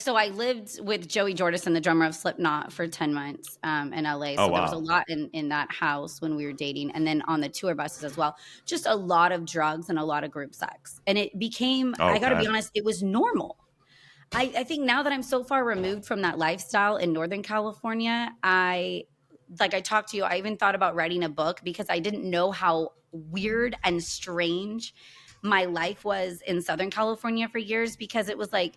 So I lived with Joey Jordison, the drummer of Slipknot, for 10 months in LA. Oh, So there was a wow. lot in that house when we were dating. And then on the tour buses as well, just a lot of drugs and a lot of group sex. And it became, I got to be Okay. honest, it was normal. I think now that I'm so far removed from that lifestyle in Northern California, like I talked to you, I even thought about writing a book because I didn't know how weird and strange my life was in Southern California for years, because it was like,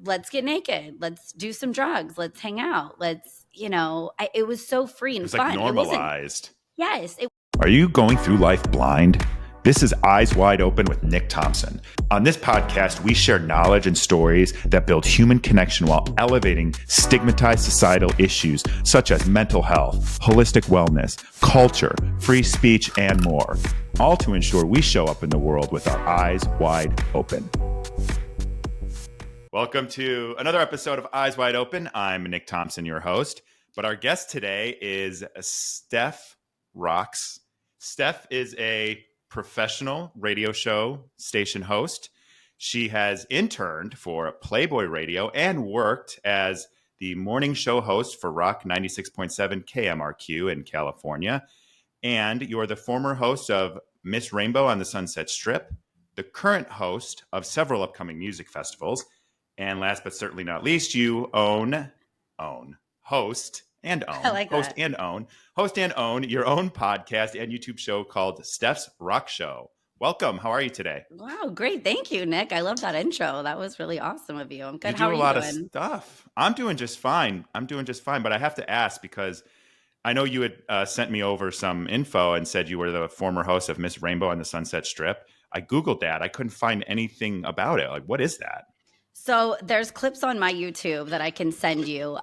let's get naked, let's do some drugs, let's hang out, it was so free It and was like fun. It wasn't. normalized. Yes. Are you going through life blind? This is Eyes Wide Open with Nick Thompson. On this podcast, we share knowledge and stories that build human connection while elevating stigmatized societal issues such as mental health, holistic wellness, culture, free speech, and more. All to ensure we show up in the world with our eyes wide open. Welcome to another episode of Eyes Wide Open. I'm Nick Thompson, your host. But our guest today is Stef Rocks. Stef is a professional radio show station host. She has interned for Playboy Radio and worked as the morning show host for Rock 96.7 KMRQ in California. And you're the former host of Miss Rainbow on the Sunset Strip, the current host of several upcoming music festivals. And last but certainly not least, you host and own your own podcast and YouTube show called Stef's Rock Show. Welcome. How are you today? Wow, great. Thank you, Nick. I love that intro. That was really awesome of you. I'm good. You How do are a you lot doing? of stuff. I'm doing just fine. But I have to ask because I know you had sent me over some info and said you were the former host of Miss Rainbow on the Sunset Strip. I Googled that. I couldn't find anything about it. Like, what is that? So there's clips on my YouTube that I can send you.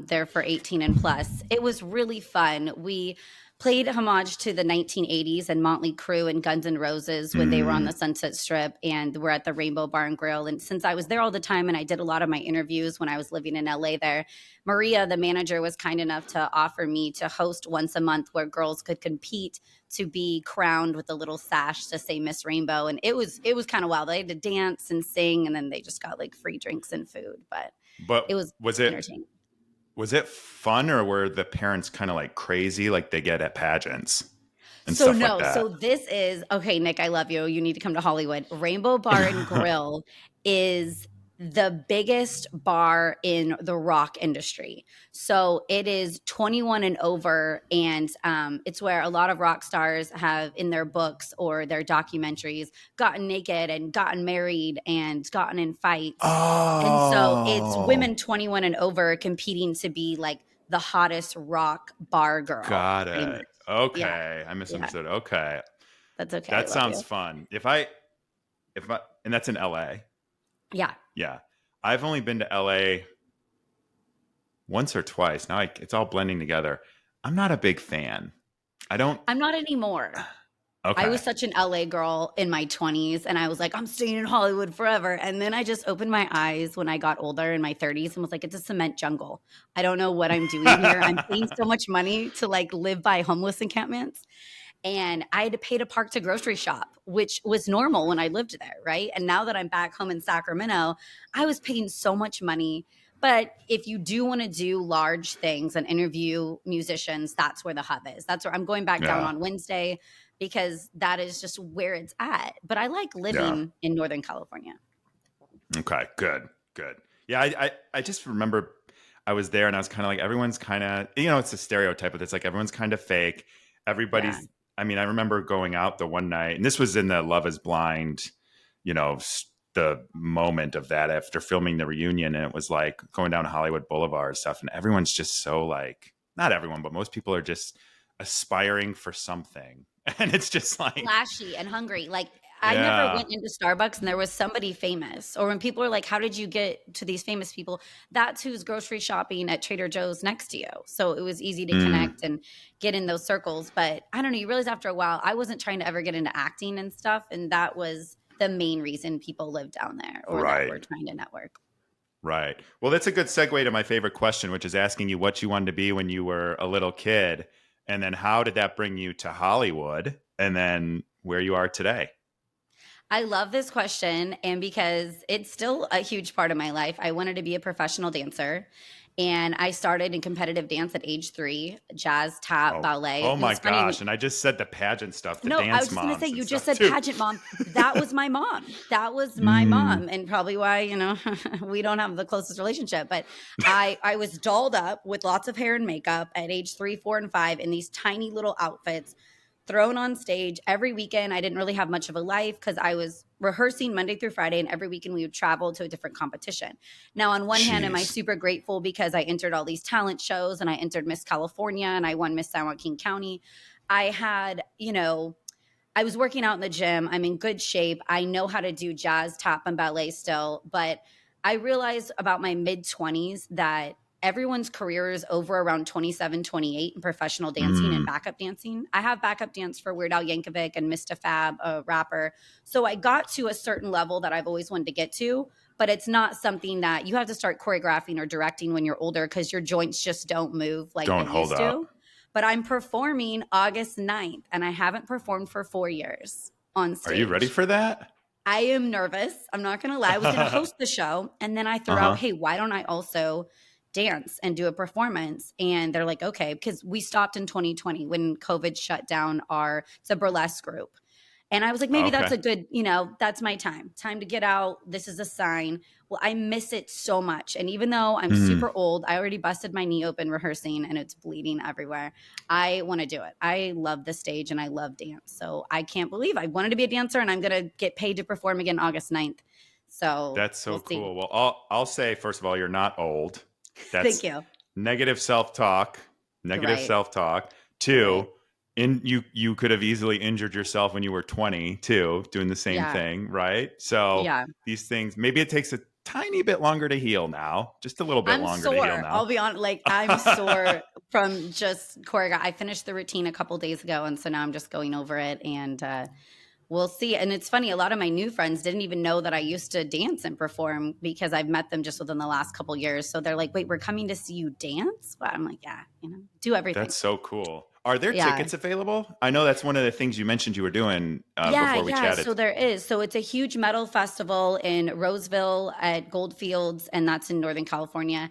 They're for 18 and plus. It was really fun. We played homage to the 1980s and Motley Crue and Guns N' Roses when they were on the Sunset Strip, and we're at the Rainbow Bar and Grill. And since I was there all the time and I did a lot of my interviews when I was living in LA there, Maria, the manager, was kind enough to offer me to host once a month where girls could compete to be crowned with a little sash to say Miss Rainbow. And it was kind of wild. They had to dance and sing, and then they just got like free drinks and food. But it was entertaining. Was it fun, or were the parents kind of like crazy like they get at pageants and stuff like that? So this is, okay, Nick, I love you. You need to come to Hollywood. Rainbow Bar and Grill is the biggest bar in the rock industry. So it is 21 and over, and it's where a lot of rock stars have in their books or their documentaries gotten naked and gotten married and gotten in fights. And so it's women 21 and over competing to be like the hottest rock bar girl. Got it. Okay. Yeah. I misunderstood. Yeah. Okay. That's okay. That sounds fun. And that's in LA. Yeah. Yeah. I've only been to LA once or twice. Now it's all blending together. I'm not a big fan. I'm not anymore. Okay. I was such an LA girl in my 20s, and I was like, I'm staying in Hollywood forever. And then I just opened my eyes when I got older in my 30s and was like, it's a cement jungle. I don't know what I'm doing here. I'm paying so much money to like live by homeless encampments. And I had to pay to park to grocery shop, which was normal when I lived there, right? And now that I'm back home in Sacramento, I was paying so much money. But if you do want to do large things and interview musicians, that's where the hub is. That's where I'm going back down on Wednesday, because that is just where it's at. But I like living in Northern California. Okay, good. Yeah, I just remember I was there and I was kind of like, everyone's kind of, it's a stereotype, but it's like everyone's kind of fake. Everybody's, I mean, I remember going out the one night, and this was in the Love is Blind, the moment of that after filming the reunion, and it was like going down Hollywood Boulevard and stuff, and everyone's just so like, not everyone, but most people are just aspiring for something. And it's just like flashy and hungry. Like I never went into Starbucks and there was somebody famous. Or when people are like, how did you get to these famous people? That's who's grocery shopping at Trader Joe's next to you. So it was easy to connect and get in those circles. But I don't know, you realize after a while, I wasn't trying to ever get into acting and stuff. And that was the main reason people lived down there, or that were trying to network. Right. Well, that's a good segue to my favorite question, which is asking you what you wanted to be when you were a little kid. And then how did that bring you to Hollywood? And then where you are today? I love this question. And because it's still a huge part of my life, I wanted to be a professional dancer. And I started in competitive dance at age 3, jazz, tap, Oh, ballet. oh And my it's funny. gosh. And I just said the pageant stuff, the No, I was dance just going to say, moms and you just stuff said too. pageant mom. That was my mom. That was my Mm. mom. And probably why, we don't have the closest relationship. But I was dolled up with lots of hair and makeup at age 3, 4, and 5 in these tiny little outfits, thrown on stage every weekend. I didn't really have much of a life because I was rehearsing Monday through Friday, and every weekend we would travel to a different competition. Now, on one hand, am I Jeez. super grateful because I entered all these talent shows and I entered Miss California and I won Miss San Joaquin County. I had, I was working out in the gym. I'm in good shape. I know how to do jazz, tap, and ballet still. But I realized about my mid 20s that everyone's career is over around 27, 28 in professional dancing and Mm. backup dancing. I have backup dance for Weird Al Yankovic and Mr. Fab, a rapper. So I got to a certain level that I've always wanted to get to, but it's not something that you have to start choreographing or directing when you're older because your joints just don't move like they Don't hold used up. to. But I'm performing August 9th, and I haven't performed for 4 years on Are you ready stage. for that? I am nervous. I'm not going to lie. I was going to host the show, and then I threw out, Uh-huh. hey, why don't I also dance and do a performance? And they're like, okay, because we stopped in 2020 when COVID shut down it's a burlesque group. And I was like, maybe that's Okay. a good, that's my time to get out. This is a sign. Well, I miss it so much. And even though I'm Mm. super old, I already busted my knee open rehearsing and it's bleeding everywhere. I want to do it. I love the stage and I love dance. So I can't believe I wanted to be a dancer and I'm going to get paid to perform again August 9th. So That's so we'll see. cool. Well, I'll say, first of all, you're not old. Thank That's you. negative self-talk. Negative Right. self-talk. Right. Two, you could have easily injured yourself when you were 20 too, doing the same Yeah. thing, right? So Yeah. these things, maybe it takes a tiny bit longer to heal now, just a little bit I'm longer to heal sore. now. I'll be honest. Like I'm sore from just choreograph. I finished the routine a couple days ago, and so now I'm just going over it, and we'll see. And it's funny. A lot of my new friends didn't even know that I used to dance and perform because I've met them just within the last couple years. So they're like, "Wait, we're coming to see you dance?" Well, I'm like, "Yeah, do everything." That's so cool. Are there Yeah. tickets available? I know that's one of the things you mentioned you were doing Yeah, before we yeah. chatted. So there is. So it's a huge metal festival in Roseville at Goldfields, and that's in Northern California.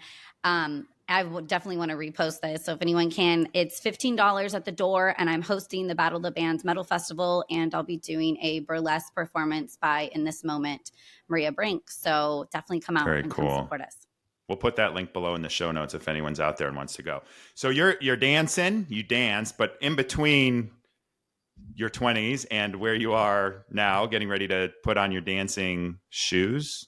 I would definitely want to repost this. So if anyone can, it's $15 at the door, and I'm hosting the Battle of the Bands Metal Festival, and I'll be doing a burlesque performance by In This Moment, Maria Brink. So definitely come out Very and come cool. support us. We'll put that link below in the show notes if anyone's out there and wants to go. So you're dancing, you dance, but in between your 20s and where you are now, getting ready to put on your dancing shoes.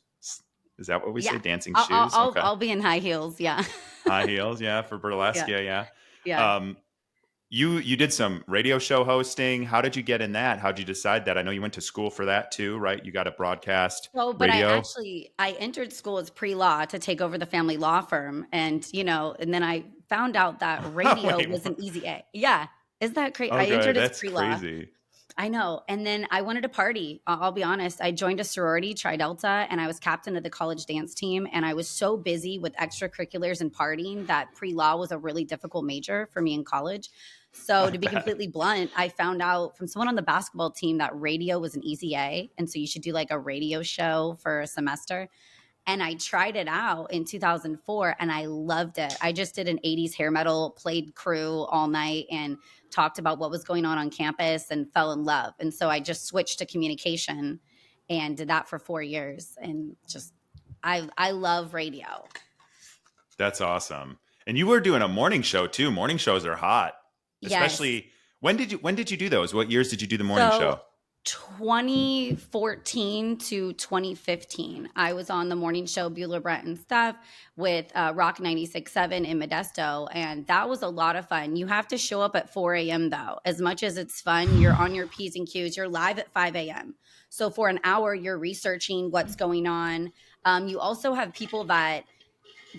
Is that what we say? Yeah, Dancing I'll I'll shoes? I'll, Okay. I'll be in high heels. Yeah, High heels, yeah, for burlesque. yeah, Yeah, yeah. yeah. Um, you did some radio show hosting. How did you get in that? How'd you decide that? I know you went to school for that too, right? You got a broadcast So, but radio. I entered school as pre-law to take over the family law firm, and and then I found out that radio Wait, was an what? easy A. Yeah, is that crazy? I Okay, entered as that's pre-law. crazy. I know, and then I wanted to party. I'll be honest. I joined a sorority, Tri Delta, and I was captain of the college dance team. And I was so busy with extracurriculars and partying that pre-law was a really difficult major for me in college. So I to be bet. completely blunt, I found out from someone on the basketball team that radio was an easy A. And so you should do like a radio show for a semester. And I tried it out in 2004 and I loved it. I just did an 80s hair metal, played crew all night and talked about what was going on campus and fell in love. And so I just switched to communication and did that for 4 years and just I love radio. That's awesome. And you were doing a morning show too. Morning shows are hot. Yes. Especially when did you do those? What years did you do the morning So show? 2014 to 2015, I was on the morning show Bueller, Brett, and Stuff with Rock 96.7 in Modesto. And that was a lot of fun. You have to show up at 4 a.m. though. As much as it's fun, you're on your P's and Q's. You're live at 5 a.m. So for an hour, you're researching what's going on. You also have people that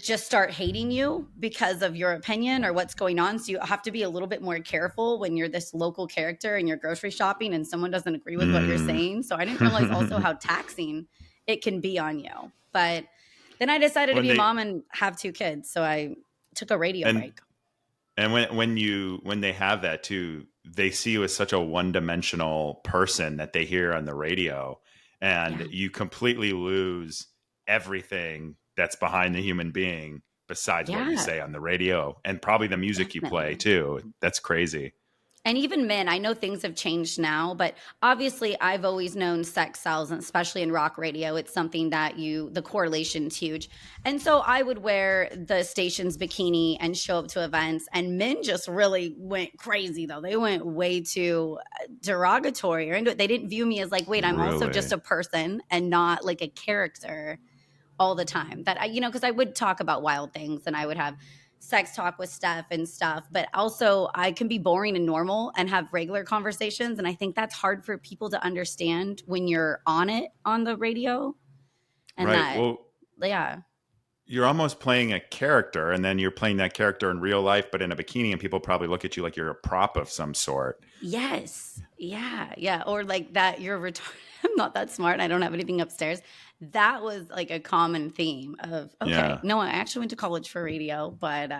just start hating you because of your opinion or what's going on. So you have to be a little bit more careful when you're this local character and you're grocery shopping and someone doesn't agree with what you're Mm. saying. So I didn't realize also how taxing it can be on you. But then I decided to when be a they mom and have 2 kids. So I took a radio and break. and when they have that too, they see you as such a one-dimensional person that they hear on the radio. and you completely lose everything that's behind the human being besides what you say on the radio and probably the music you play too. That's crazy. And even men, I know things have changed now, but obviously I've always known sex sells, and especially in rock radio, it's something that the correlation's huge. And so I would wear the station's bikini and show up to events, and men just really went crazy though. They went way too derogatory or into it. They didn't view me as like, wait, I'm also just a person and not like a character all the time. That because I would talk about wild things and I would have sex talk with Stef and stuff, but also I can be boring and normal and have regular conversations. And I think that's hard for people to understand when you're on it on the radio. And you're almost playing a character, and then you're playing that character in real life, but in a bikini, and people probably look at you like you're a prop of some sort. Yes. Yeah. Or like that you're retarded. I'm not that smart. I don't have anything upstairs. That was like a common theme of, no, I actually went to college for radio, but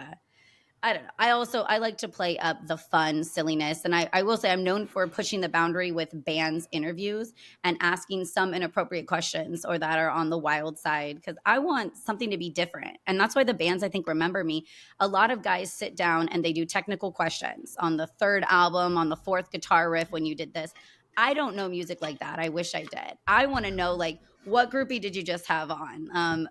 I don't know. I like to play up the fun silliness. And I will say I'm known for pushing the boundary with bands interviews and asking some inappropriate questions or that are on the wild side, because I want something to be different. And that's why the bands, I think, remember me. A lot of guys sit down and they do technical questions on the third album, on the fourth guitar riff when you did this. I don't know music like that. I wish I did. I want to know, like, what groupie did you just have on?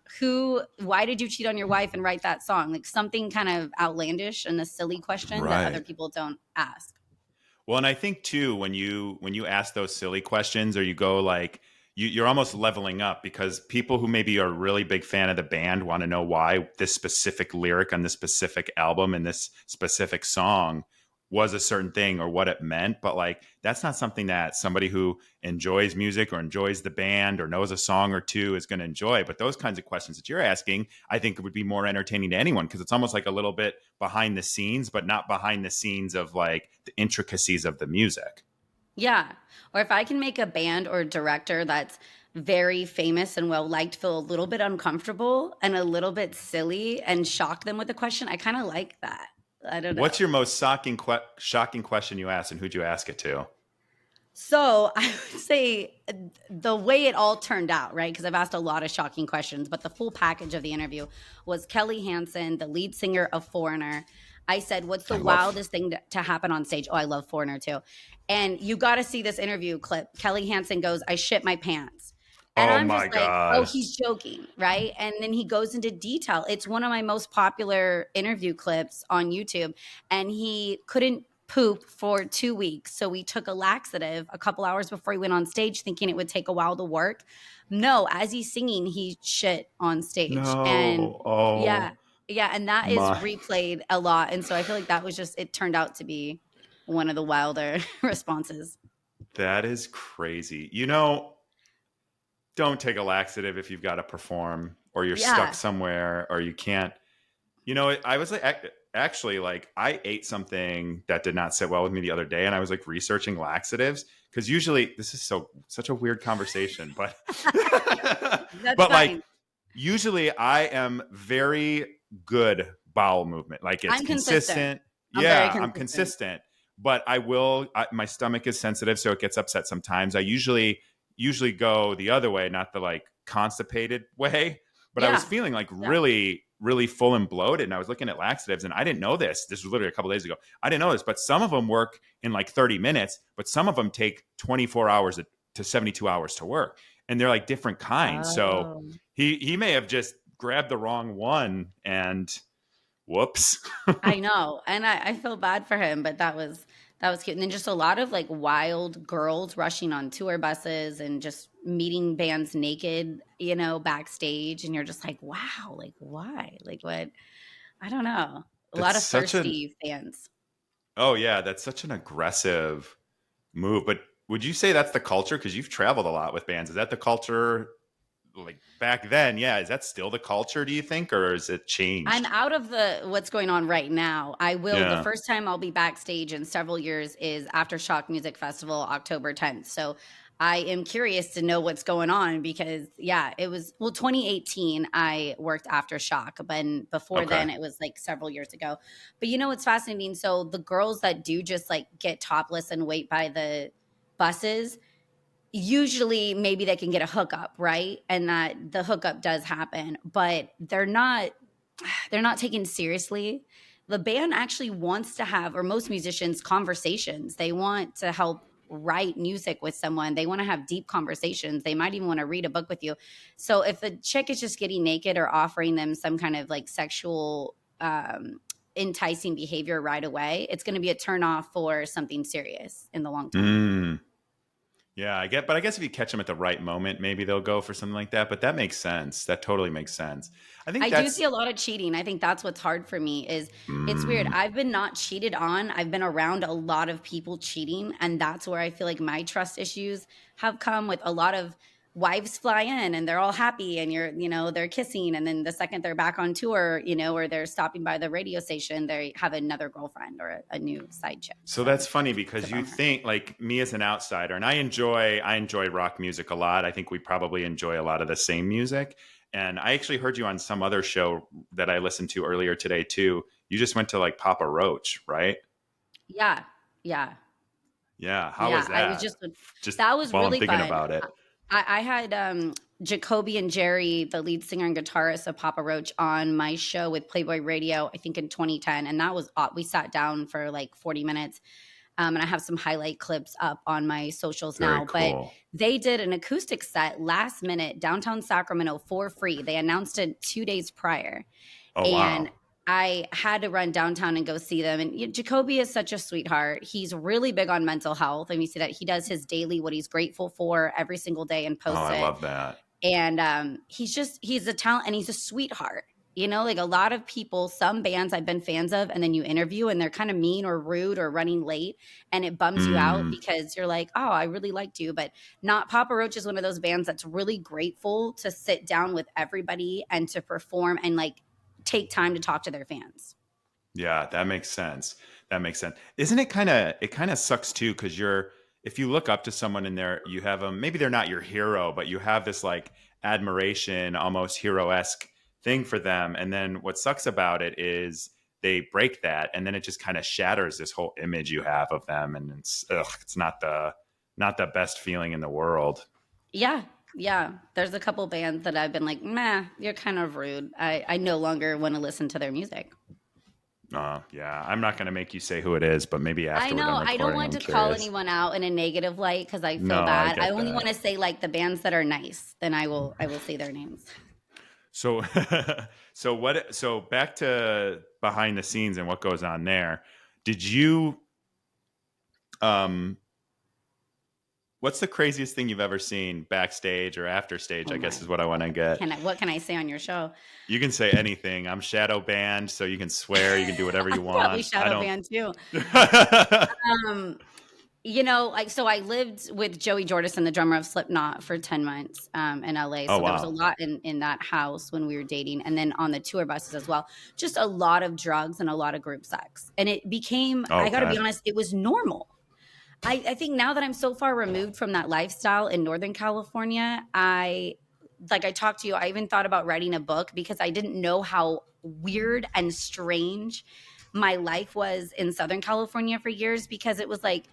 Why did you cheat on your wife and write that song? Like something kind of outlandish and a silly question that other people don't ask. Well, and I think too, when you ask those silly questions, or you go like, you're almost leveling up, because people who maybe are a really big fan of the band want to know why this specific lyric on this specific album and this specific song was a certain thing or what it meant. But like, that's not something that somebody who enjoys music or enjoys the band or knows a song or two is going to enjoy. But those kinds of questions that you're asking, I think would be more entertaining to anyone, because it's almost like a little bit behind the scenes, but not behind the scenes of like the intricacies of the music. Yeah. Or if I can make a band or director that's very famous and well liked feel a little bit uncomfortable and a little bit silly and shock them with a question, I kind of like that. I don't know. What's your most shocking question you asked, and who'd you ask it to? So I would say the way it all turned out, right? Because I've asked a lot of shocking questions, but the full package of the interview was Kelly Hansen, the lead singer of Foreigner. I said, what's the wildest thing to happen on stage? Oh, I love Foreigner too. And you got to see this interview clip. Kelly Hansen goes, I shit my pants. And I'm just like, oh, he's joking, right? And then he goes into detail. It's one of my most popular interview clips on YouTube. And he couldn't poop for 2 weeks. So we took a laxative a couple hours before he went on stage, thinking it would take a while to work. No, as he's singing, he shit on stage. No. And yeah. And that is replayed a lot. And so I feel like that was just, it turned out to be one of the wilder responses. That is crazy. Don't take a laxative if you've got to perform, or you're stuck somewhere, or you can't. I was like, actually, like, I ate something that did not sit well with me the other day, and I was like researching laxatives, because usually this is such a weird conversation, but like, usually I am very good bowel movement. Like, it's consistent. I'm consistent, but my stomach is sensitive, so it gets upset sometimes. I usually go the other way, not the like constipated way, but I was feeling like really, really full and bloated. And I was looking at laxatives, and I didn't know this. This was literally a couple of days ago. I didn't know this, but some of them work in like 30 minutes, but some of them take 24 hours to 72 hours to work. And they're like different kinds. Oh. So he may have just grabbed the wrong one, and whoops. I know. And I feel bad for him, but that was cute. And then just a lot of like wild girls rushing on tour buses and just meeting bands naked, backstage. And you're just like, wow, like why? Like what? I don't know. A lot of thirsty fans. Oh yeah. That's such an aggressive move. But would you say that's the culture? Because you've traveled a lot with bands. Is that the culture like back then? Yeah. Is that still the culture, do you think, or is it changed? I'm out of what's going on right now. The first time I'll be backstage in several years is Aftershock Music Festival, October 10th. So I am curious to know what's going on, because it was 2018 I worked Aftershock, but before then it was like several years ago. But it's fascinating. So the girls that do just like get topless and wait by the buses, usually maybe they can get a hookup, right? And that the hookup does happen, but they're not taken seriously. The band actually wants to have, or most musicians, conversations. They want to help write music with someone. They want to have deep conversations. They might even want to read a book with you. So if a chick is just getting naked or offering them some kind of like sexual enticing behavior right away, it's going to be a turn off for something serious in the long term. Yeah, but I guess if you catch them at the right moment, maybe they'll go for something like that. But that makes sense. That totally makes sense. I do see a lot of cheating. I think that's what's hard for me is it's weird. I've been not cheated on. I've been around a lot of people cheating. And that's where I feel like my trust issues have come with a lot of wives fly in and they're all happy and they're kissing. And then the second they're back on tour, or they're stopping by the radio station, they have another girlfriend or a new side chick. So that's funny because you think like me as an outsider, and I enjoy rock music a lot. I think we probably enjoy a lot of the same music. And I actually heard you on some other show that I listened to earlier today too. You just went to like Papa Roach, right? Yeah. How was that? I was just that was while really I'm thinking fun. about it. I had Jacoby and Jerry, the lead singer and guitarist of Papa Roach, on my show with Playboy Radio, I think in 2010. And that was, we sat down for like 40 minutes. And I have some highlight clips up on my socials now. Cool. But they did an acoustic set last minute downtown Sacramento for free. They announced it 2 days prior. Wow. I had to run downtown and go see them. And Jacoby is such a sweetheart. He's really big on mental health. And we see that he does his daily, what he's grateful for every single day and posts it. I love that. And he's a talent and he's a sweetheart. Like a lot of people, some bands I've been fans of, and then you interview and they're kind of mean or rude or running late and it bums you out because you're like, oh, I really liked you. But not Papa Roach is one of those bands that's really grateful to sit down with everybody and to perform and like take time to talk to their fans. Yeah, that makes sense. Isn't it kind of sucks too? Cause if you look up to someone in there, you have them, maybe they're not your hero, but you have this like admiration, almost hero-esque thing for them. And then what sucks about it is they break that. And then it just kind of shatters this whole image you have of them. And it's not the best feeling in the world. Yeah. There's a couple bands that I've been like, meh, you're kind of rude. I no longer want to listen to their music. Yeah, I'm not going to make you say who it is, but maybe after. I know. I don't want to call anyone out in a negative light because I feel bad. I only want to say like the bands that are nice. Then I will say their names. So, so back to behind the scenes and what goes on there. Did you, what's the craziest thing you've ever seen backstage or after stage? I guess is what I want to get. What can I say on your show? You can say anything. I'm shadow banned, so you can swear. You can do whatever you want. Probably shadow banned too. So I lived with Joey Jordison, the drummer of Slipknot, for 10 months in LA. So there was a lot in that house when we were dating. And then on the tour buses as well, just a lot of drugs and a lot of group sex. And it became, I got to be honest, it was normal. I think now that I'm so far removed from that lifestyle in Northern California, I talked to you, I even thought about writing a book because I didn't know how weird and strange my life was in Southern California for years, because it was like,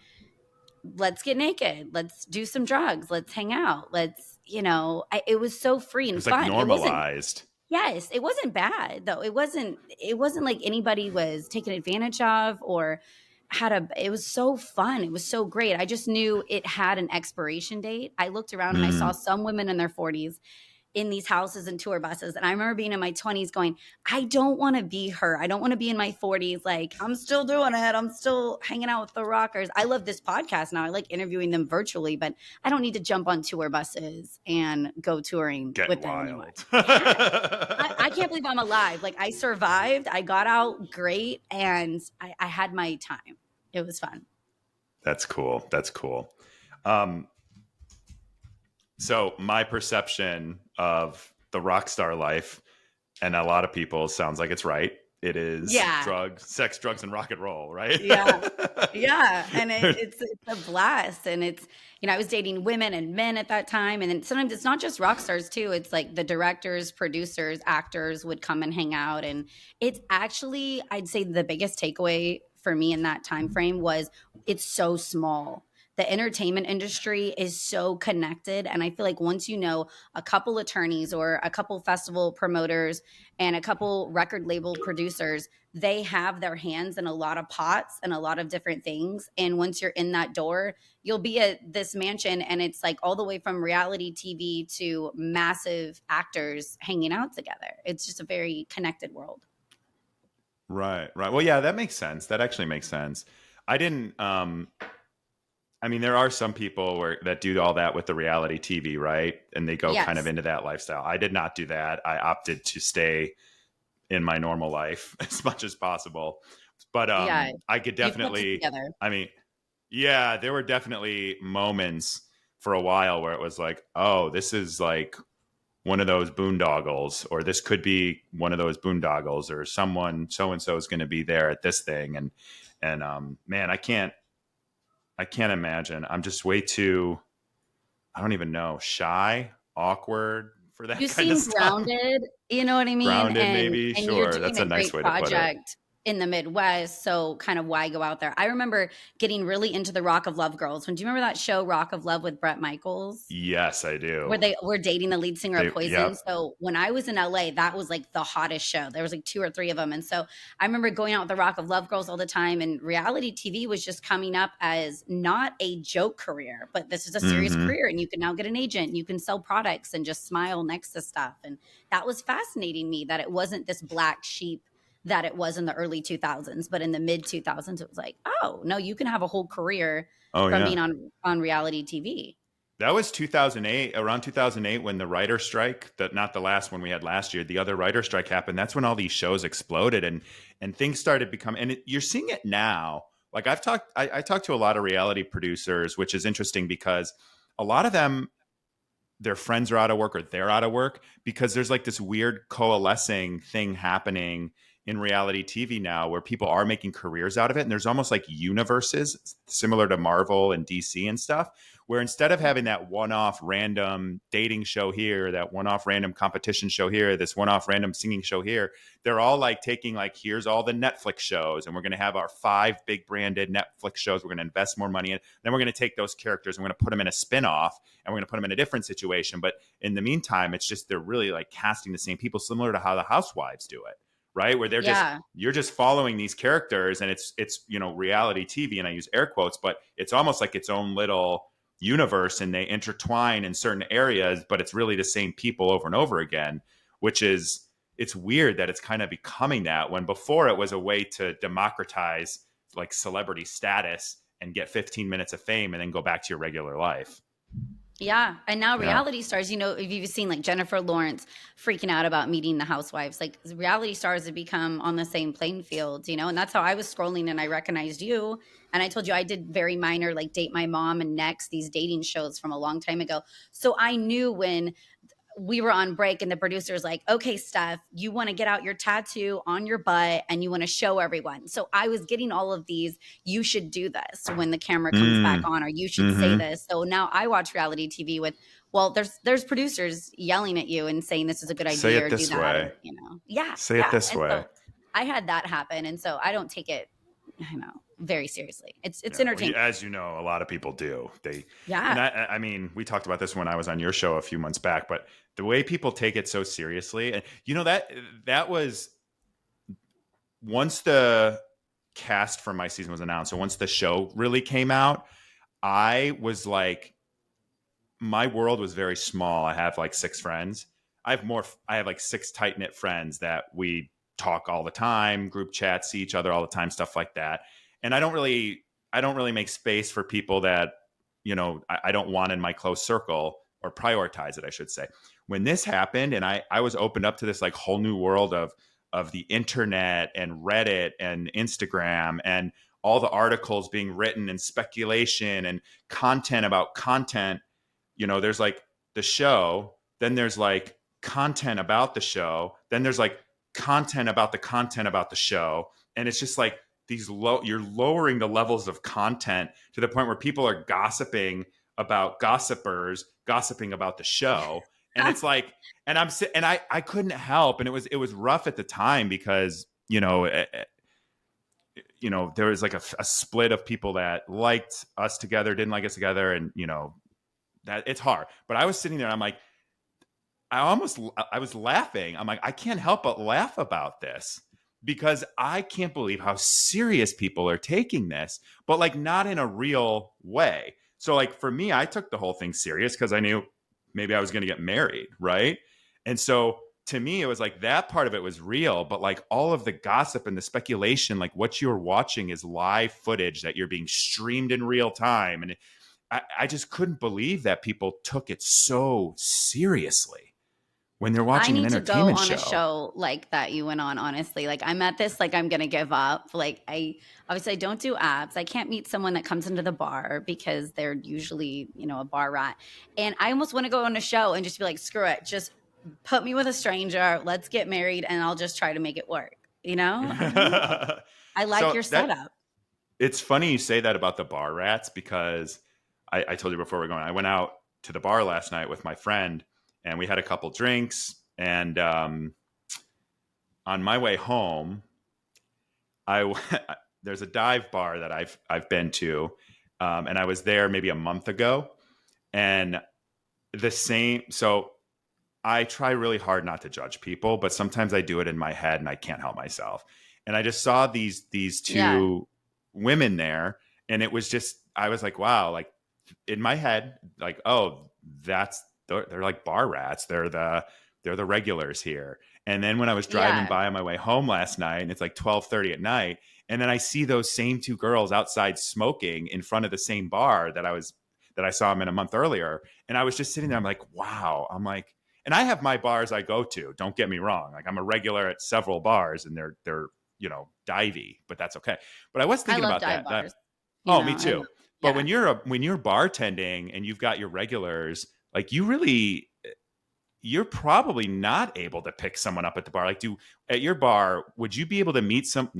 let's get naked. Let's do some drugs. Let's hang out. It was so free and it was fun. Like normalized. Yes. It wasn't bad though. It wasn't like anybody was taken advantage of or it was so fun. It was so great. I just knew it had an expiration date. I looked around and I saw some women in their 40s in these houses and tour buses. And I remember being in my 20s going, I don't want to be her. I don't want to be in my 40s. Like, I'm still doing it. I'm still hanging out with the rockers. I love this podcast now. I like interviewing them virtually, but I don't need to jump on tour buses and go touring with them anymore. I can't believe I'm alive. Like, I survived. I got out great. And I had my time. It was fun. That's cool. So my perception of the rock star life, and a lot of people, sounds like it's right. It is sex, drugs, and rock and roll, right? Yeah. And it's a blast. And it's, I was dating women and men at that time. And then sometimes it's not just rock stars too. It's like the directors, producers, actors would come and hang out. And it's actually, I'd say the biggest takeaway for me in that time frame was it's so small. the entertainment industry is so connected. And I feel like once you know a couple attorneys or a couple festival promoters and a couple record label producers, they have their hands in a lot of pots and a lot of different things. And once you're in that door, you'll be at this mansion and it's like all the way from reality TV to massive actors hanging out together. It's just a very connected world. Right. Well, yeah, that makes sense. That actually makes sense. I didn't I mean, there are some people that do all that with the reality TV, right? And they go kind of Yes. into that lifestyle. I did not do that. I opted to stay in my normal life as much as possible. But Yeah. I could You've kept it definitely, together. I mean, yeah, there were definitely moments for a while where it was like, oh, this is like one of those boondoggles, or this could be one of those boondoggles, or someone so and so is going to be there at this thing, and man, I can't imagine. I'm just way too, I don't even know, shy, awkward for that You kind of seem stuff. grounded, you know what I mean? Grounded, And maybe. you're Sure, doing that's a a nice great way to put it. project in the Midwest, so kind of why go out there? I remember getting really into the Rock of Love girls. Do you remember that show Rock of Love with Bret Michaels? Yes, I do. Where they were dating the lead singer of Poison. Yep. So when I was in LA, that was like the hottest show. There was like 2 or 3 of them. And so I remember going out with the Rock of Love girls all the time. And reality TV was just coming up as not a joke career, but this is a serious Mm-hmm. career. And you can now get an agent, you can sell products and just smile next to stuff. And that was fascinating me, that it wasn't this black sheep that it was in the early 2000s, but in the mid 2000s, it was like, oh no, you can have a whole career Oh from yeah. being on reality TV. That was 2008, around 2008, when the writer strike, not the last one we had last year, the other writer strike happened. That's when all these shows exploded, and things started becoming, and you're seeing it now. Like I talked to a lot of reality producers, which is interesting because a lot of them, their friends are out of work or they're out of work, because there's like this weird coalescing thing happening in reality TV now where people are making careers out of it. And there's almost like universes similar to Marvel and DC and stuff, where instead of having that one-off random dating show here, that one-off random competition show here, this one-off random singing show here, they're all like taking like, here's all the Netflix shows, and we're going to have our 5 big branded Netflix shows. We're going to invest more money in. Then we're going to take those characters and we're going to put them in a spin-off, and we're going to put them in a different situation. But in the meantime, it's just, they're really like casting the same people, similar to how the Housewives do it, right? Where they're just, Yeah. you're just following these characters, and it's reality TV, and I use air quotes, but it's almost like its own little universe, and they intertwine in certain areas, but it's really the same people over and over again, which is, it's weird that it's kind of becoming that, when before it was a way to democratize like celebrity status and get 15 minutes of fame and then go back to your regular life. Yeah. And now Yeah. reality stars, if you've seen like Jennifer Lawrence freaking out about meeting the housewives, like reality stars have become on the same playing field, and that's how I was scrolling and I recognized you. And I told you I did very minor, like Date My Mom and Next, these dating shows from a long time ago. So I knew when we were on break and the producer was like, okay, Steph, you want to get out your tattoo on your butt and you want to show everyone. So I was getting all of these, you should do this when the camera comes back on, or you should say this. So now I watch reality TV with, well, there's producers yelling at you and saying this is a good Say idea it or do this that. way. Or, yeah. Say it Yeah. this And way. so I had that happen. And so I don't take it, very seriously. It's Yeah, entertaining. well, as you know, a lot of people do. Yeah. And I mean, we talked about this when I was on your show a few months back, but the way people take it so seriously, and that was, once the cast for my season was announced, so once the show really came out, I was like, my world was very small. I have like 6 friends. I have like 6 tight knit friends that we talk all the time, group chat, see each other all the time, stuff like that. And I don't really make space for people that, I don't want in my close circle, or prioritize it, I should say. When this happened, and I was opened up to this like whole new world of the internet and Reddit and Instagram and all the articles being written and speculation and content about content. There's like the show, then there's like content about the show, then there's like content about the show. And it's just like you're lowering the levels of content to the point where people are gossiping about gossipers, gossiping about the show. And it's like, and I couldn't help. And it was rough at the time because, there was like a split of people that liked us together, didn't like us together. And, that it's hard. But I was sitting there and I'm like, I was laughing. I'm like, I can't help but laugh about this because I can't believe how serious people are taking this, but like not in a real way. So like for me, I took the whole thing serious because I knew maybe I was going to get married. Right. And so to me, it was like that part of it was real, but like all of the gossip and the speculation, like what you're watching is live footage that you're being streamed in real time. And I just couldn't believe that people took it so seriously when they're I watching an need to go entertainment on a show. show like that you went on, honestly. Like I'm at this, like I'm gonna give up. Like I don't do apps. I can't meet someone that comes into the bar because they're usually, a bar rat. And I almost want to go on a show and just be like, screw it. Just put me with a stranger. Let's get married and I'll just try to make it work. I don't know. I like So your setup. it's funny you say that about the bar rats because I told you before we're going, I went out to the bar last night with my friend and we had a couple drinks. And on my way home, there's a dive bar that I've been to, and I was there maybe a month ago, and so I try really hard not to judge people, but sometimes I do it in my head and I can't help myself. And I just saw these Yeah. two women there, and it was just I was like, wow, like in my head, like, oh, they're like bar rats. They're the regulars here. And then when I was driving Yeah. by on my way home last night, and it's like 12:30 at night, and then I see those same two girls outside smoking in front of the same bar that I saw them in a month earlier. And I was just sitting there. I'm like, wow. I'm like, and I have my bars I go to. Don't get me wrong. Like I'm a regular at several bars, and they're divey, but that's okay. But I was I thinking love about dive that. bars. Oh, me too. And But yeah. when you're bartending and you've got your regulars, like you're probably not able to pick someone up at the bar. Like at your bar, would you be able to meet someone?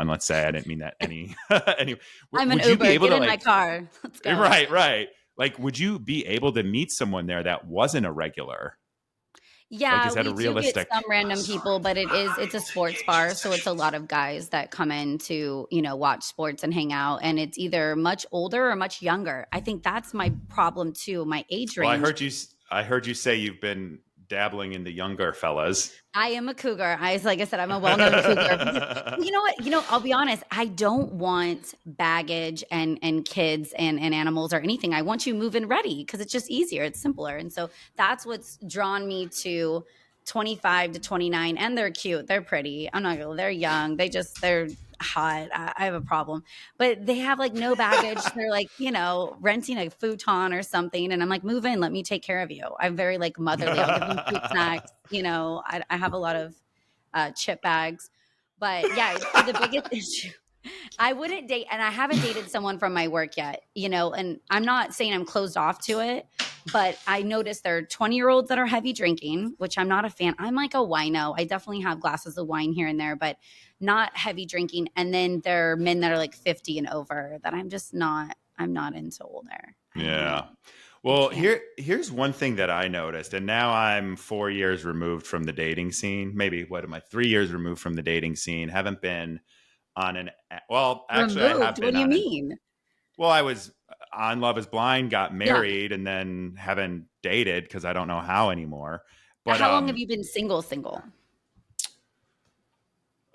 Let's say I didn't mean that any. I'm an Would you be Uber. able Get to in my car. Let's go. right. Like, would you be able to meet someone there that wasn't a regular? Like, Yeah, is that a we do get realistic? some random people, but it's a sports bar, so it's a lot of guys that come in to, watch sports and hang out, and it's either much older or much younger. I think that's my problem too, my age Well, range. I heard you say you've been dabbling in the younger fellas. I am a cougar. Like I said, I'm a well-known cougar. Because, you know what? I'll be honest. I don't want baggage and kids and animals or anything. I want you moving ready because it's just easier. It's simpler. And so that's what's drawn me to 25 to 29. And they're cute. They're pretty. I'm not gonna. They're young. They're hot. I have a problem, but they have like no baggage. They're like, renting a futon or something. And I'm like, move in. Let me take care of you. I'm very like motherly. I'll give them cute snacks. I have a lot of chip bags. But yeah, so the biggest issue, I wouldn't date, and I haven't dated someone from my work yet, and I'm not saying I'm closed off to it, but I noticed there are 20-year-olds that are heavy drinking, which I'm not a fan. I'm like a wino. I definitely have glasses of wine here and there, but not heavy drinking. And then there are men that are like 50 and over that I'm not into older. Yeah. I Well, can't. here's one thing that I noticed, and now I'm 4 years removed from the dating scene. Maybe what am I? 3 years removed from the dating scene. Haven't been on well, actually, I have Removed? What been do you on an. mean? Well, I was on Love Is Blind, got Yeah. married, and then haven't dated because I don't know how anymore. But How long have you been single?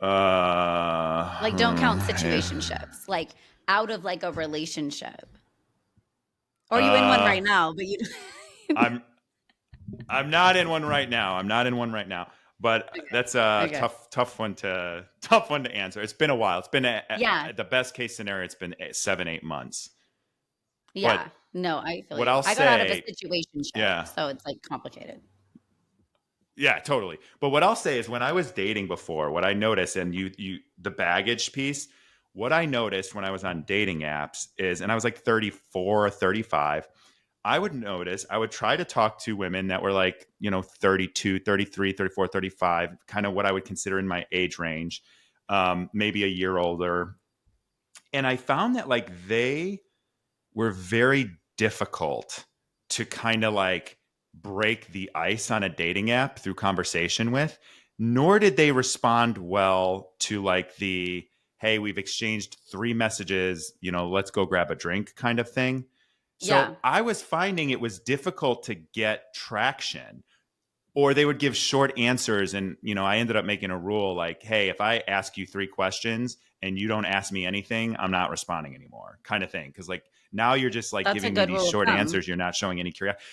Like, don't count situationships. Like, out of like a relationship. Or are you in one right now? But you. I'm I'm not in one right now. I'm not in one right now. But that's a Okay. tough one to answer. It's been a while. It's been Yeah. the best case scenario. It's been 7-8 months. Yeah. But No, I feel what you. I'll I got out of a say, situationship, yeah, so it's like complicated. yeah, totally. But what I'll say is, when I was dating before, what I noticed, and the baggage piece, what I noticed when I was on dating apps is, and I was like 34 or 35. I would try to talk to women that were like, 32, 33, 34, 35, kind of what I would consider in my age range, maybe a year older. And I found that like they were very difficult to kind of like break the ice on a dating app through conversation with, nor did they respond well to like the, hey, we've exchanged 3 messages, let's go grab a drink kind of thing. So Yeah. I was finding it was difficult to get traction, or they would give short answers. And, I ended up making a rule like, hey, if I ask you 3 questions and you don't ask me anything, I'm not responding anymore, kind of thing. Cause like now you're just like That's a giving me good these rule of short thumb. answers. You're not showing any curiosity.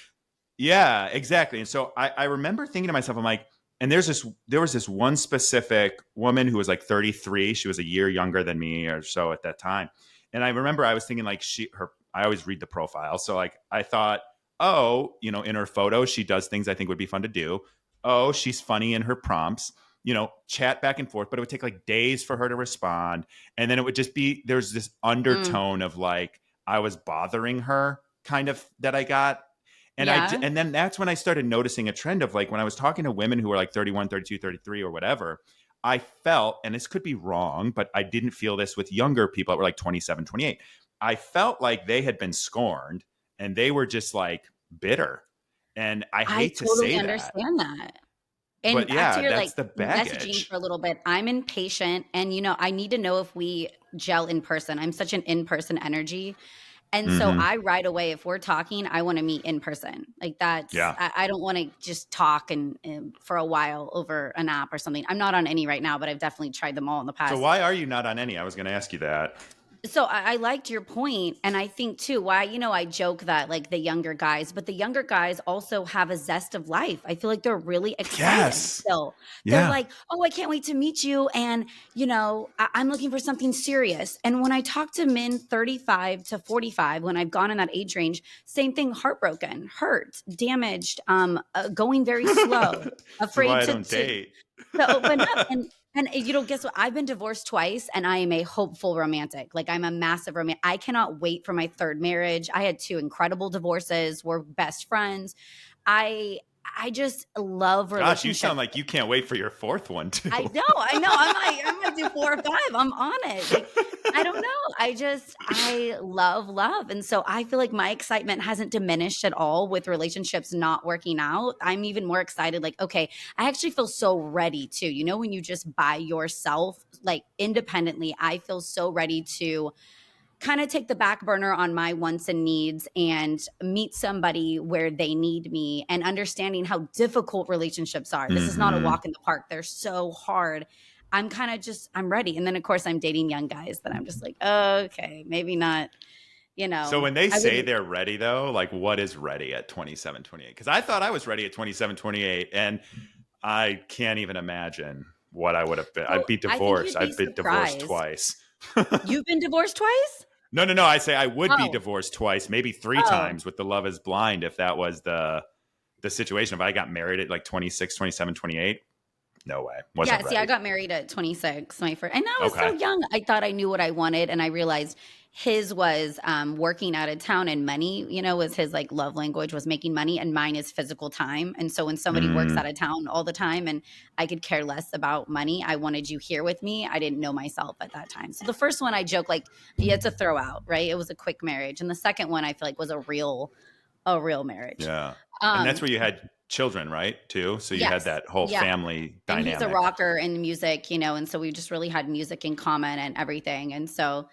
Yeah, exactly. And so I remember thinking to myself, I'm like, and there was this one specific woman who was like 33. She was a year younger than me or so at that time. And I remember I was thinking like I always read the profile. So like I thought, oh, in her photos, she does things I think would be fun to do. Oh, she's funny in her prompts, chat back and forth, but it would take like days for her to respond. And then it would just be, there's this undertone of like, I was bothering her kind of that I got. Yeah. And then that's when I started noticing a trend of like when I was talking to women who were like 31, 32, 33 or whatever, I felt, and this could be wrong, but I didn't feel this with younger people that were like 27, 28. I felt like they had been scorned and they were just like bitter. And I I hate to totally say that, understand that. And but back to yeah, your like that's the messaging baggage. for a little bit. I'm impatient and I need to know if we gel in person. I'm such an in-person energy. And so Mm-hmm. I right away, if we're talking, I want to meet in person. Like Yeah. I don't want to just talk and for a while over an app or something. I'm not on any right now, but I've definitely tried them all in the So past. why are you not on any? I was going to ask you that. So I liked your point, and I think too why I joke that like the younger guys, but the younger guys also have a zest of life. I feel like they're really excited Yes. still. They're Yeah. like, "Oh, I can't wait to meet you," and I'm looking for something serious. And when I talk to men 35 to 45, when I've gone in that age range, same thing: heartbroken, hurt, damaged, going very slow, This is why afraid I to don't date. open up and guess what? I've been divorced twice and I am a hopeful romantic. Like I'm a massive romantic. I cannot wait for my third marriage. I had 2 incredible divorces. We're best friends. I I just love Gosh, you relationships. sound like you can't wait for your 4th one too. I know. I might do 4 or 5. I'm on it. Like, I don't know. I love love. And so I feel like my excitement hasn't diminished at all with relationships not working out. I'm even more excited. Like, okay, I actually feel so ready too. When you just by yourself, like independently, I feel so ready to kind of take the back burner on my wants and needs and meet somebody where they need me and understanding how difficult relationships are. This is not a Mm-hmm. walk in the park. They're so hard. I'm kind of I'm ready. And then of course I'm dating young guys that I'm just like, oh, okay, maybe not, So when they I say wouldn't. they're ready though, like what is ready at 27, 28? Because I thought I was ready at 27, 28, and I can't even imagine what I would have been. I'd So be I think divorced. you'd be I've been divorced surprised. twice. You've been divorced twice? No, no, no. I say I would be Oh, divorced twice, maybe 3 oh. times with the Love is Blind if that was the situation. If I got married at like 26, 27, 28, no way. Yeah, Wasn't see, I ready. got married at 26, my first, and I was so Okay. young. I thought I knew what I wanted, and I realized his was working out of town and money. Was his like love language was making money, and mine is physical time. And so when somebody works Mm, out of town all the time, and I could care less about money, I wanted you here with me. I didn't know myself at that time. So the first one, I joke like, yeah, it's a throw out, right? It was a quick marriage, and the second one, I feel like was a real marriage. yeah. And that's Um, where you had children, right? Too. So you had yes, that whole yeah. family And he's a dynamic. rocker in music, and so we just really had music in common and everything. And so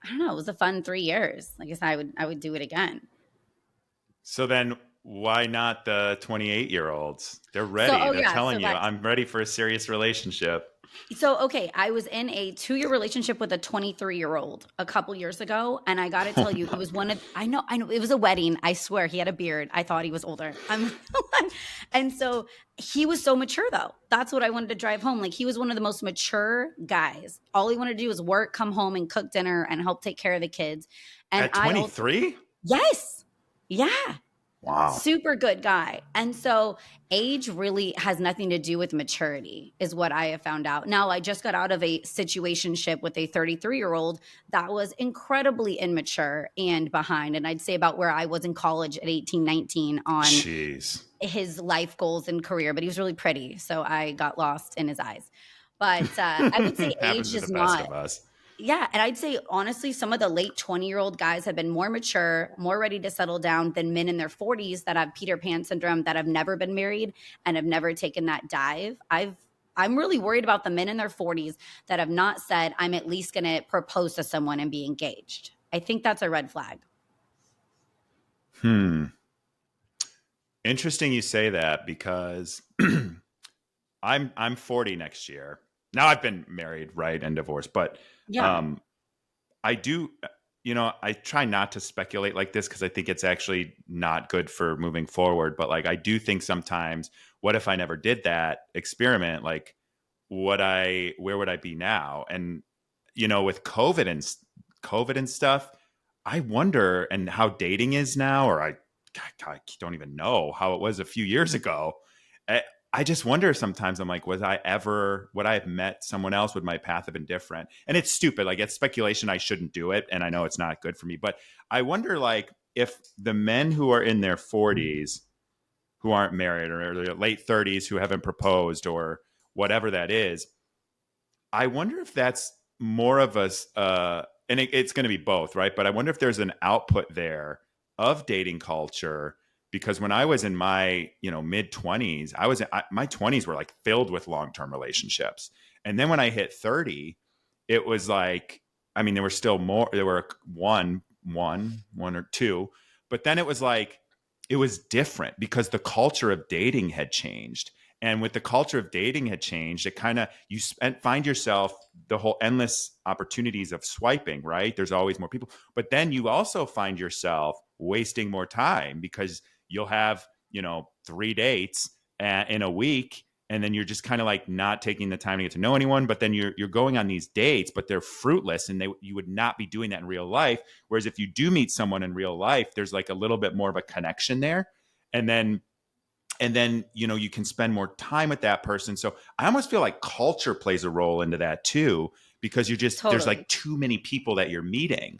I don't know, it was a fun 3 years. Like I said, I would do it again. So then why not the 28-year-olds? They're So ready. oh They're yeah, telling so you, that's I'm ready for a serious relationship. so okay, I was in a 2-year relationship with a 23-year-old a couple years ago, and I got to Oh tell you, no. it was one of I know, it was a wedding. I swear he had a beard. I thought he was older. And so he was so mature though. That's what I wanted to drive home. Like he was one of the most mature guys. All he wanted to do was work, come home and cook dinner and help take care of the kids. And At 23? yes. Yeah. Wow. Super good guy. And so age really has nothing to do with maturity, is what I have found out. Now, I just got out of a situationship with a 33-year-old that was incredibly immature and behind. And I'd say about where I was in college at 18, 19 on Jeez. his life goals and career, but he was really pretty. So I got lost in his eyes. But I would say Happens age to the is best not. of us. Yeah, and I'd say honestly, some of the late 20-year-old guys have been more mature, more ready to settle down than men in their 40s that have Peter Pan syndrome, that have never been married and have never taken that dive. I'm really worried about the men in their 40s that have not said, I'm at least going to propose to someone and be engaged. I think that's a red flag. Interesting you say that, because I'm 40 next year. Now I've been married, right, and divorced, but Yeah. I do, I try not to speculate like this because I think it's actually not good for moving forward. But like, I do think sometimes, what if I never did that experiment? Like, where would I be now? And, with COVID and stuff, I wonder, and how dating is now, or I don't even know how it was a few years ago. I just wonder sometimes. I'm like, would I have met someone else? Would my path have been different? And it's stupid. Like, it's speculation. I shouldn't do it. And I know it's not good for me. But I wonder, like, if the men who are in their 40s, who aren't married, or their late 30s, who haven't proposed, or whatever that is, I wonder if that's more of us, and it's going to be both, right? But I wonder if there's an output there of dating culture, because when I was in my mid 20s, my 20s were like filled with long term relationships, and then when I hit 30, it was like, I mean, there were still more. There were one or two, but then it was like, it was different because the culture of dating had changed. And with the culture of dating had changed, it kind of, find yourself the whole endless opportunities of swiping, right? There's always more people. But then you also find yourself wasting more time, because you'll have, 3 dates in a week. And then you're just kind of like not taking the time to get to know anyone. But then you're going on these dates, but they're fruitless, and you would not be doing that in real life. Whereas if you do meet someone in real life, there's like a little bit more of a connection there. And then you can spend more time with that person. So I almost feel like culture plays a role into that too, because there's Totally. like too many people that you're meeting.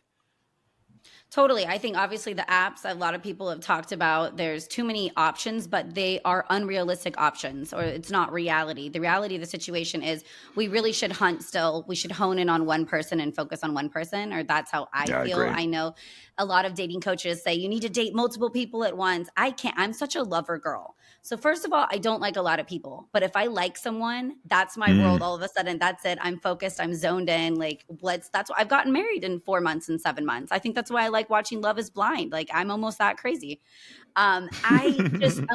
Totally. I think obviously the apps, a lot of people have talked about, there's too many options, but they are unrealistic options, or it's not reality. The reality of the situation is we really should hunt still. We should hone in on one person and focus on one person, or that's how I Yeah, I feel. agree. I know a lot of dating coaches say you need to date multiple people at once. I can't. I'm such a lover girl. So first of all, I don't like a lot of people, but if I like someone, that's my world. All of a sudden, that's it. I'm focused. I'm zoned in. Like, that's why I've gotten married in 4 months and 7 months. I think that's why I like watching Love is Blind. Like, I'm almost that crazy. I'm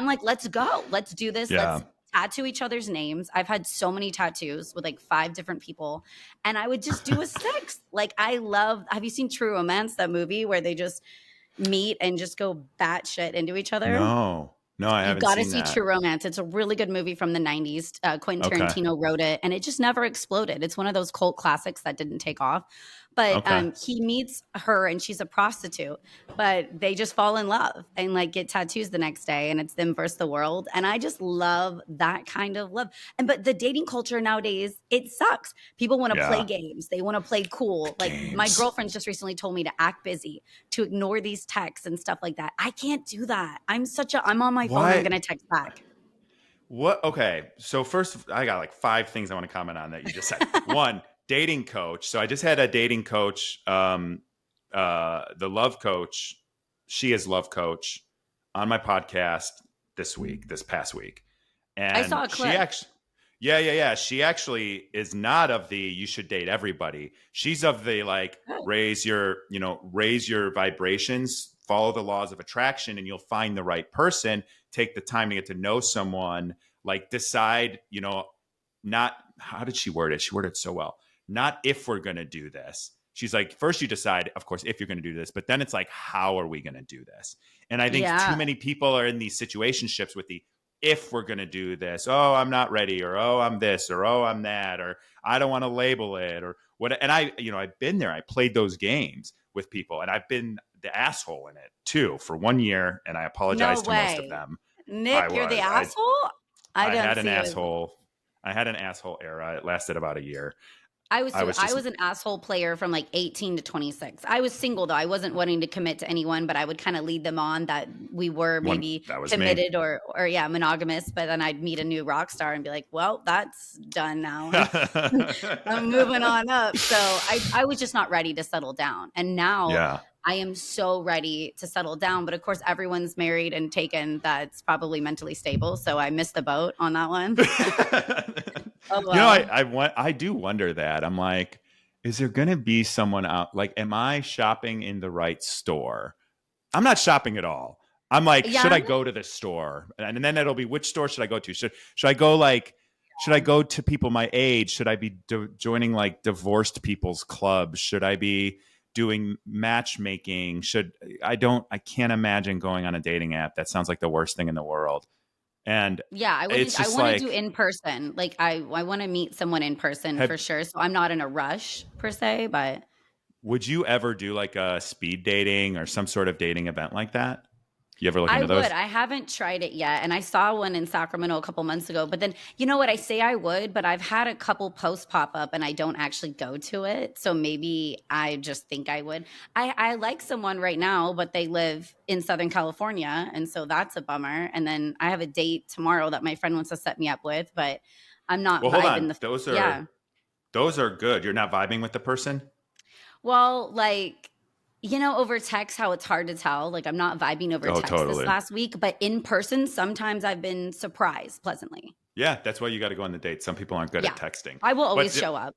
like, let's go. Let's do this. Yeah. Let's tattoo each other's names. I've had so many tattoos with like 5 different people, and I would just do a sixth. Like, have you seen True Romance, that movie where they just meet and just go batshit into each other? No, I You've haven't got to seen see that. True Romance. It's a really good movie from the 90s. Quentin Okay. Tarantino wrote it, and it just never exploded. It's one of those cult classics that didn't take off. But Okay. he meets her, and she's a prostitute, but they just fall in love and like get tattoos the next day, and it's them versus the world. And I just love that kind of love. But the dating culture nowadays, it sucks. People want to play Yeah. games. They want to play cool. Like, my Games. girlfriends just recently told me to act busy, to ignore these texts and stuff like that. I can't do that. I'm on my phone. I'm What? going to text back. What? Okay. So first, I got like 5 things I want to comment on that you just said. One, dating coach. So I just had a dating coach, the love coach. She is love coach on my podcast this past week. I And saw a she clip. actually, yeah. She actually is not of the you should date everybody. She's of the like, Good. raise your vibrations, follow the laws of attraction, and you'll find the right person. Take the time to get to know someone, like decide, not, how did she word it? She worded it so well. Not if we're going to do this. She's like, first you decide, of course, if you're going to do this, but then it's like, how are we going to do this? And I think too Yeah. many people are in these situationships with the, if we're going to do this, oh, I'm not ready, or oh, I'm this, or oh, I'm that, or I don't want to label it, or what. And I've been there. I played those games with people, and I've been the asshole in it too for 1 year. And I No apologize to most of way. them. I Nick, you're the was, asshole? I I don't had an see it. asshole. I had an asshole era. It lasted about a year. I was I was just, an asshole player from like 18 to 26. I was single though. I wasn't wanting to commit to anyone, but I would kind of lead them on that we were one. maybe That was me. committed or yeah, monogamous. But then I'd meet a new rock star and be like, well, that's done now. I'm moving on up. So I was just not ready to settle down. And now Yeah. I am so ready to settle down. But of course, everyone's married and taken that's probably mentally stable. So I missed the boat on that one. Oh, well. I do wonder that. I'm like, is there going to be someone out? Like, am I shopping in the right store? I'm not shopping at all. I'm like, should Yeah. I go to the store? And then it'll be, which store should I go to? Should I go like, should I go to people my age? Should I be joining like divorced people's clubs? Should I be doing matchmaking? I can't imagine going on a dating app. That sounds like the worst thing in the world. And Yeah, it's I just wanna do like, in person. Like, I wanna meet someone in person have for sure, so I'm not in a rush per se, but would you ever do like a speed dating or some sort of dating event like that? You ever look I into would. those? I haven't tried it yet, and I saw one in Sacramento a couple months ago, but then you know what? I say I would, but I've had a couple posts pop up and I don't actually go to it, so maybe I just think I would. I like someone right now, but they live in Southern California, and so that's a bummer, and then I have a date tomorrow that my friend wants to set me up with, but I'm not Well, hold vibing on. the yeah. Those are good. You're not vibing with the person? Well, like, over text, how it's hard to tell. Like, I'm not vibing over Oh, text this totally. last week, but in person, sometimes I've been surprised pleasantly. Yeah, that's why you got to go on the date. Some people aren't good at Yeah, texting. I will But always show up.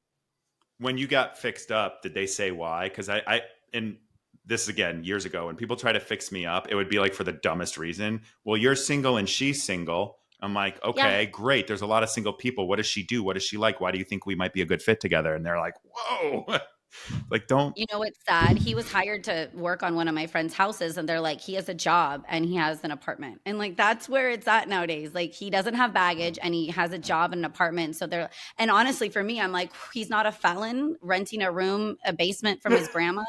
when you got fixed up, did they say why? Because and this again years ago, when people try to fix me up, it would be like for the dumbest reason. Well, you're single and she's single. I'm like, Yeah. okay, great. There's a lot of single people. What does she do? What is she like? Why do you think we might be a good fit together? And they're like, whoa, like don't. You know what's sad? He was hired to work on one of my friend's houses, and they're like, he has a job and he has an apartment. And like, that's where it's at nowadays. Like, he doesn't have baggage and he has a job and an apartment. So and honestly, for me, I'm like, he's not a felon renting a room, a basement from his grandma.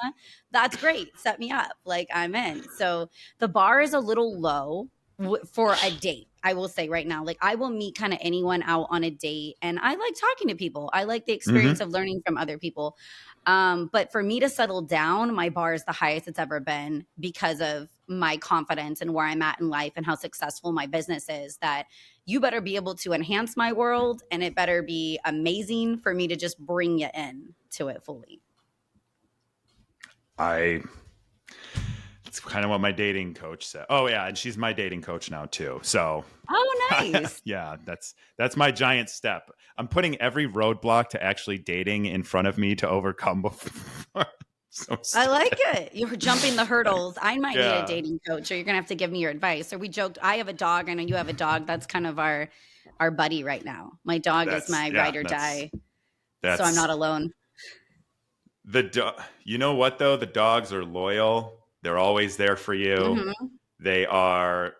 That's great. Set me up. Like, I'm in. So the bar is a little low for a date. I will say right now, like, I will meet kind of anyone out on a date, and I like talking to people. I like the experience Mm-hmm. of learning from other people. But for me to settle down, my bar is the highest it's ever been because of my confidence and where I'm at in life and how successful my business is. That you better be able to enhance my world, and it better be amazing for me to just bring you in to it fully. It's kind of what my dating coach said. Oh yeah, and she's my dating coach now too. So Oh, nice. yeah, that's my giant step. I'm putting every roadblock to actually dating in front of me to overcome before. So I like stupid. it. You're jumping the hurdles. I might need a Yeah, dating coach, or you're gonna have to give me your advice. Or we joked, I have a dog. I know you have a dog. That's kind of our buddy right now. My dog is my ride or die, so I'm that's not alone. you know what though? The dogs are loyal. They're always there for you. Hmm. They are.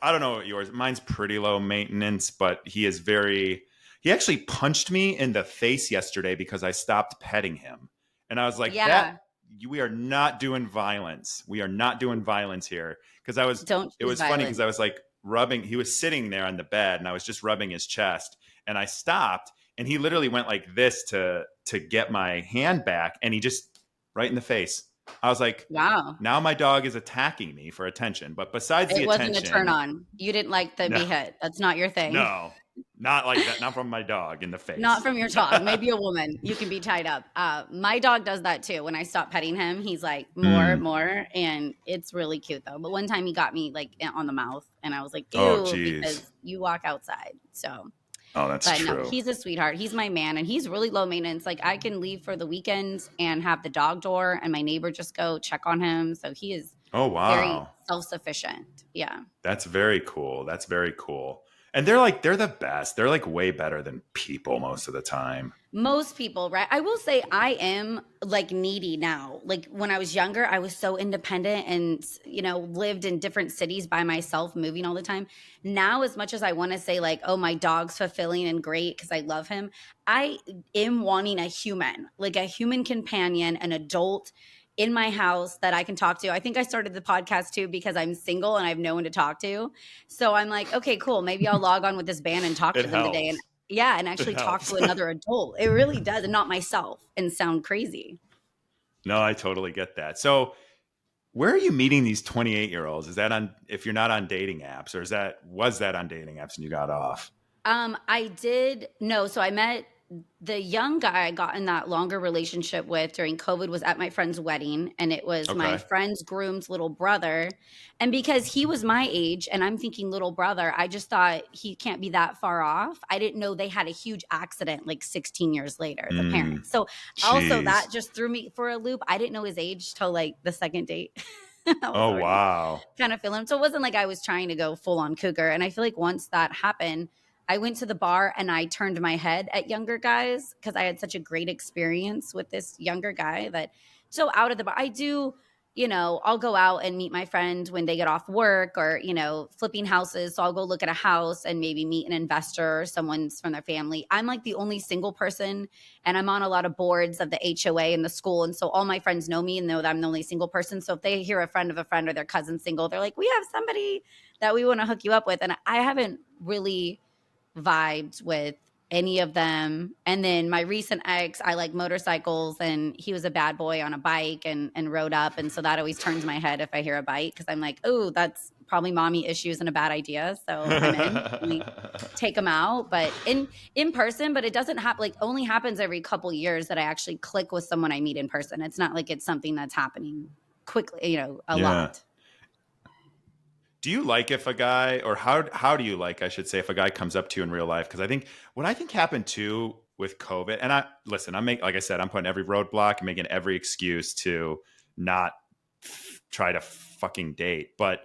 I don't know what yours. Mine's pretty low maintenance, but he actually punched me in the face yesterday because I stopped petting him. And I was like, Yeah, we are not doing violence. We are not doing violence here. don't It choose was funny because violence. I was like he was sitting there on the bed and I was just rubbing his chest and I stopped and he literally went like this to get my hand back and he just right in the face. I was like, Wow. now my dog is attacking me for attention. But besides the It wasn't a turn attention, on. You didn't like the no, be hit. That's not your thing. no, not like that. Not from my dog in the Not face. from your dog. Maybe a woman. You can be tied up. My dog does that too. When I stop petting him, he's like, more, Mm. more. And it's really cute though. But one time he got me like on the mouth and I was like, Oh, ew, geez. because you walk outside. So, Oh, that's but no, true. he's a sweetheart. He's my man and he's really low maintenance. Like, I can leave for the weekends and have the dog door and my neighbor just go check on him. So he is Oh, very wow. self-sufficient. Yeah. That's very cool. That's very cool. And they're the best. They're like way better than people most of the time. Most people, right? I will say I am like needy now. Like, when I was younger, I was so independent and, lived in different cities by myself, moving all the time. Now, as much as I want to say like, oh, my dog's fulfilling and great because I love him, I am wanting a human, like a human companion, an adult in my house that I can talk to. I think I started the podcast too because I'm single and I have no one to talk to. So I'm like, okay, cool. Maybe I'll log on with this band and talk It to them today. And helps. yeah, and It actually talk helps. to another adult. It really does, and not myself and sound crazy. No, I totally get that. So, where are you meeting these 28-year-olds? Is that on if you're not on dating apps or was that on dating apps and you got off? I did no, so I met the young guy I got in that longer relationship with during COVID was at my friend's wedding, and it was my Okay. friend's groom's little brother. And because he was my age and I'm thinking little brother, I just thought he can't be that far off. I didn't know they had a huge accident like 16 years later, the parents. So also that Jeez. just threw me for a loop. I didn't know his age till like the second date. I was Oh, already wow. kind of feeling him. So it wasn't like I was trying to go full on cougar. And I feel like once that happened, I went to the bar and I turned my head at younger guys because I had such a great experience with this younger guy that so out of the bar, I do, I'll go out and meet my friend when they get off work or, flipping houses. So I'll go look at a house and maybe meet an investor or someone's from their family. I'm like the only single person and I'm on a lot of boards of the HOA in the school. And so all my friends know me and know that I'm the only single person. So if they hear a friend of a friend or their cousin single, they're like, we have somebody that we want to hook you up with. And I haven't really vibed with any of them. And then my recent ex, I like motorcycles and he was a bad boy on a bike and rode up. And so that always turns my head if I hear a bike because I'm like, oh, that's probably mommy issues and a bad idea. So I'm in. We take them out, but in person, but it doesn't happen like only happens every couple years that I actually click with someone I meet in person. It's not like it's something that's happening quickly, a Yeah. lot. Do you like if a guy, or how do you like, I should say, if a guy comes up to you in real life? Because I think what I think happened too with COVID, and like I said, I'm putting every roadblock and making every excuse to not try to fucking date. But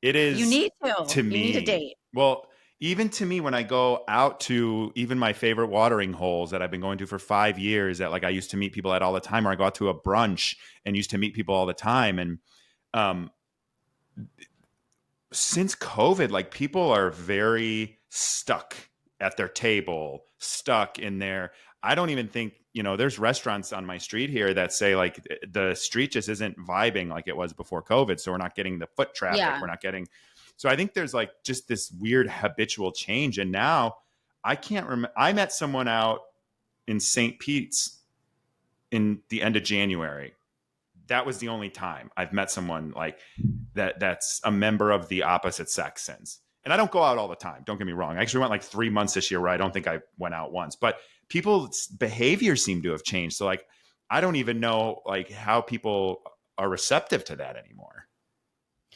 it You is need to. to You need a me, date. well, even to me, when I go out to even my favorite watering holes that I've been going to for 5 years, that like I used to meet people at all the time, or I go out to a brunch and used to meet people all the time. And um, since COVID, like people are very stuck at their table, stuck in there. I don't even think, there's restaurants on my street here that say like the street just isn't vibing like it was before COVID. So we're not getting the foot traffic. Yeah. We're not getting, so I think there's like just this weird habitual change. And now I can't remember, I met someone out in St. Pete's in the end of January. That was the only time I've met someone like that's a member of the opposite sex since. And I don't go out all the time. Don't get me wrong. I actually went like 3 months this year where I don't think I went out once. But people's behavior seem to have changed. So like I don't even know like how people are receptive to that anymore.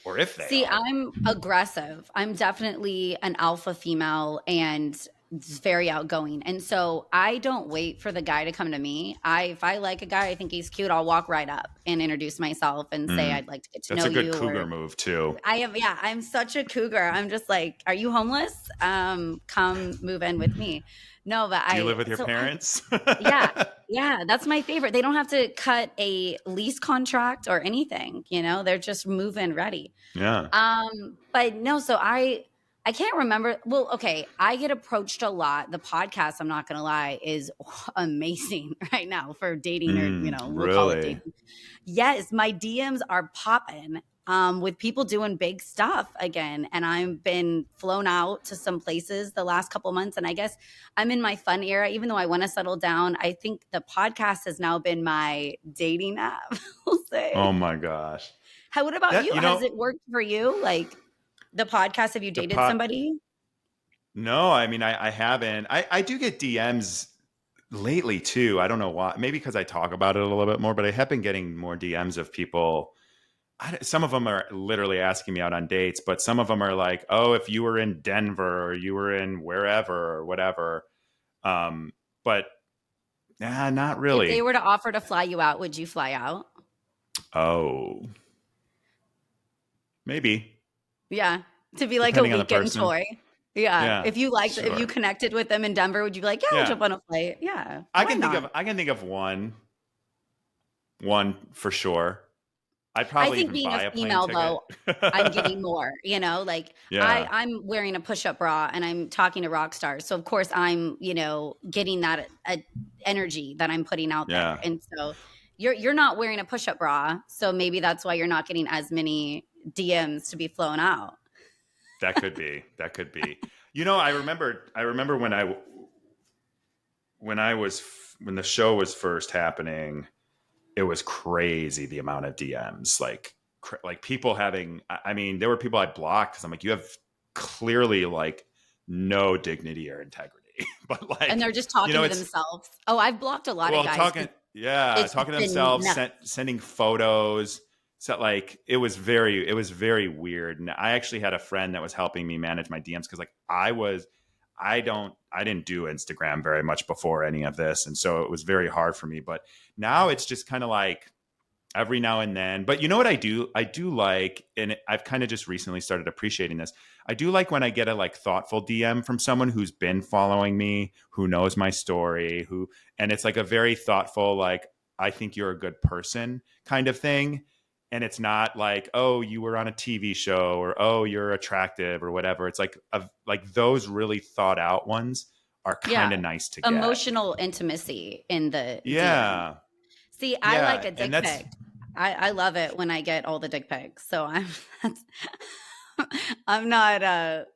Or if they See, are. I'm aggressive. I'm definitely an alpha female and very outgoing. And so I don't wait for the guy to come to me. If I like a guy, I think he's cute, I'll walk right up and introduce myself and say I'd like to get to That's know a good you. cougar move too. I'm such a cougar. I'm just like, are you homeless? Come move in with me. No, but Do you live with your parents? yeah. Yeah, that's my favorite. They don't have to cut a lease contract or anything, they're just move-in ready. Yeah. But no, so I can't remember. Well, okay, I get approached a lot. The podcast, I'm not gonna lie, is amazing right now for dating or, we'll call it Really? dating. Yes, my DMs are popping. With people doing big stuff again. And I've been flown out to some places the last couple months. And I guess I'm in my fun era, even though I want to settle down. I think the podcast has now been my dating app, we'll say. Oh my gosh. What about you? Has it worked for you? Like the podcast, have you dated somebody? No, I mean, I haven't. I do get DMs lately too. I don't know why. Maybe because I talk about it a little bit more, but I have been getting more DMs of people. Some of them are literally asking me out on dates, but some of them are like, oh, if you were in Denver or you were in wherever or whatever. But not really. If they were to offer to fly you out, would you fly out? Oh, maybe. Yeah. To be like Depending a on the weekend person. toy. Yeah. Yeah. If you liked, Sure. if you connected with them in Denver, would you be like, yeah, I'll jump on a flight? Yeah. I can think of one for sure. I'd probably even buy a female plane though, ticket. I'm getting more, like I'm wearing a push-up bra and I'm talking to rock stars. So of course I'm, getting that energy that I'm putting out there. And so you're not wearing a push-up bra. So maybe that's why you're not getting as many DMs to be flown out. That could be. I remember when the show was first happening, it was crazy the amount of DMs, like people having, I mean, there were people I blocked because I'm like, you have clearly like no dignity or integrity. but like, And they're just talking to it's themselves. Oh, I've blocked a lot of guys. talking It's to been themselves, nuts. sending photos. So like it was very weird. And I actually had a friend that was helping me manage my DMs because like I didn't do Instagram very much before any of this, and so it was very hard for me. But now it's just kind of like every now and then. But you know what I do? I do like, and I've kind of just recently started appreciating this. I do like when I get a like thoughtful DM from someone who's been following me, who knows my story, and it's like a very thoughtful, like, I think you're a good person kind of thing. And it's not like, oh, you were on a TV show, or oh, you're attractive, or whatever. It's like those really thought out ones are kind of Yeah. nice to get. Emotional intimacy in the DM. Yeah. See, I like Yeah. a And dick that's pic. I love it when I get all the dick pics. So I'm not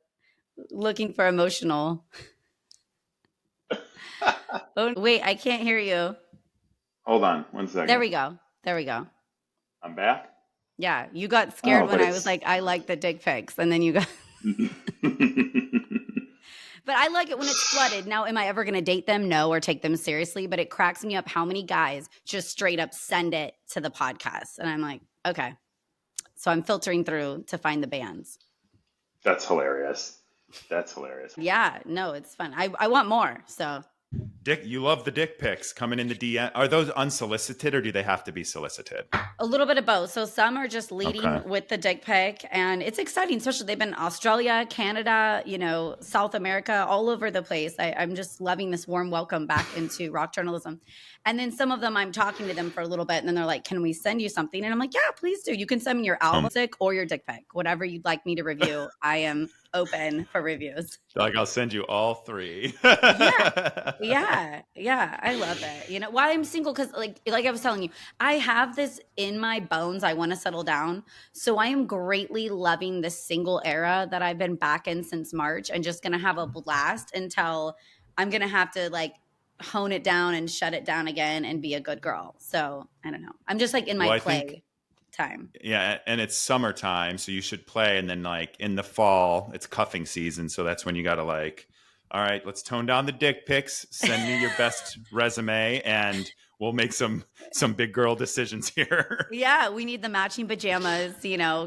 looking for emotional. Oh, wait, I can't hear you. Hold on one second. There we go. There we go. I'm back. Yeah, you got scared when but I was like, I like the dick pics, and then you got. But I like it when it's flooded. Now, am I ever going to date them? No, or take them seriously? But it cracks me up how many guys just straight up send it to the podcast, and I'm like, okay. So I'm filtering through to find the bands. That's hilarious. Yeah, no, it's fun. I want more. So Dick, you love the dick pics coming in the DM. Are those unsolicited, or do they have to be solicited? a little bit of both. So some are just leading Okay. with the dick pic, and it's exciting. Especially they've been Australia, Canada, South America, all over the place. I'm just loving this warm welcome back into rock journalism. And then some of them, I'm talking to them for a little bit, and then they're like, "Can we send you something?" And I'm like, "Yeah, please do. You can send me your album music or your dick pic, whatever you'd like me to review. I am open for reviews." Like, I'll send you all three. Yeah. I love it. Why I'm single, because like I was telling you, I have this in my bones. I want to settle down. So I am greatly loving the single era that I've been back in since March, and just gonna have a blast until I'm gonna have to like hone it down and shut it down again and be a good girl. So I don't know. I'm just like in my play time. Yeah, and it's summertime, so you should play. And then like in the fall, it's cuffing season, so that's when you got to like, all right, let's tone down the dick pics. Send me your best resume, and we'll make some big girl decisions here. Yeah, we need the matching pajamas,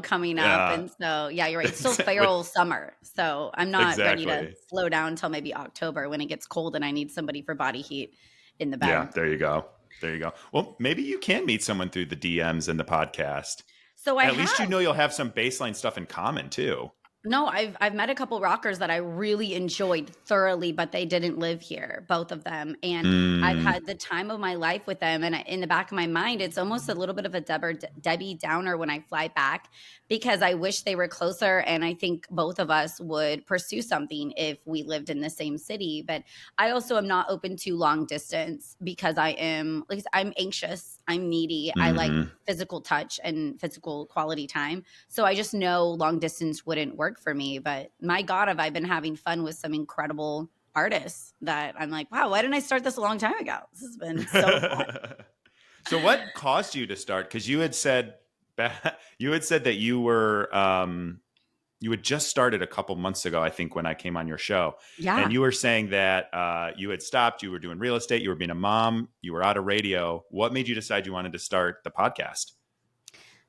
coming up. And so, yeah, you're right. It's still feral summer. So I'm not ready to slow down until maybe October when it gets cold and I need somebody for body heat in the bed. Yeah, there you go. Well, maybe you can meet someone through the DMs and the podcast. So at least you'll have some baseline stuff in common too. No, I've met a couple rockers that I really enjoyed thoroughly, but they didn't live here, both of them. And I've had the time of my life with them. And in the back of my mind, it's almost a little bit of a Debbie Downer when I fly back, because I wish they were closer. And I think both of us would pursue something if we lived in the same city. But I also am not open to long distance because I'm anxious. I'm needy. I like physical touch and physical quality time. So I just know long distance wouldn't work for me. But my God, have I been having fun with some incredible artists that I'm like, wow, why didn't I start this a long time ago? This has been so fun. So what caused you to start? Because you had said that you had just started a couple months ago, I think, when I came on your show. Yeah. And you were saying that you had stopped, you were doing real estate, you were being a mom, you were out of radio. What made you decide you wanted to start the podcast?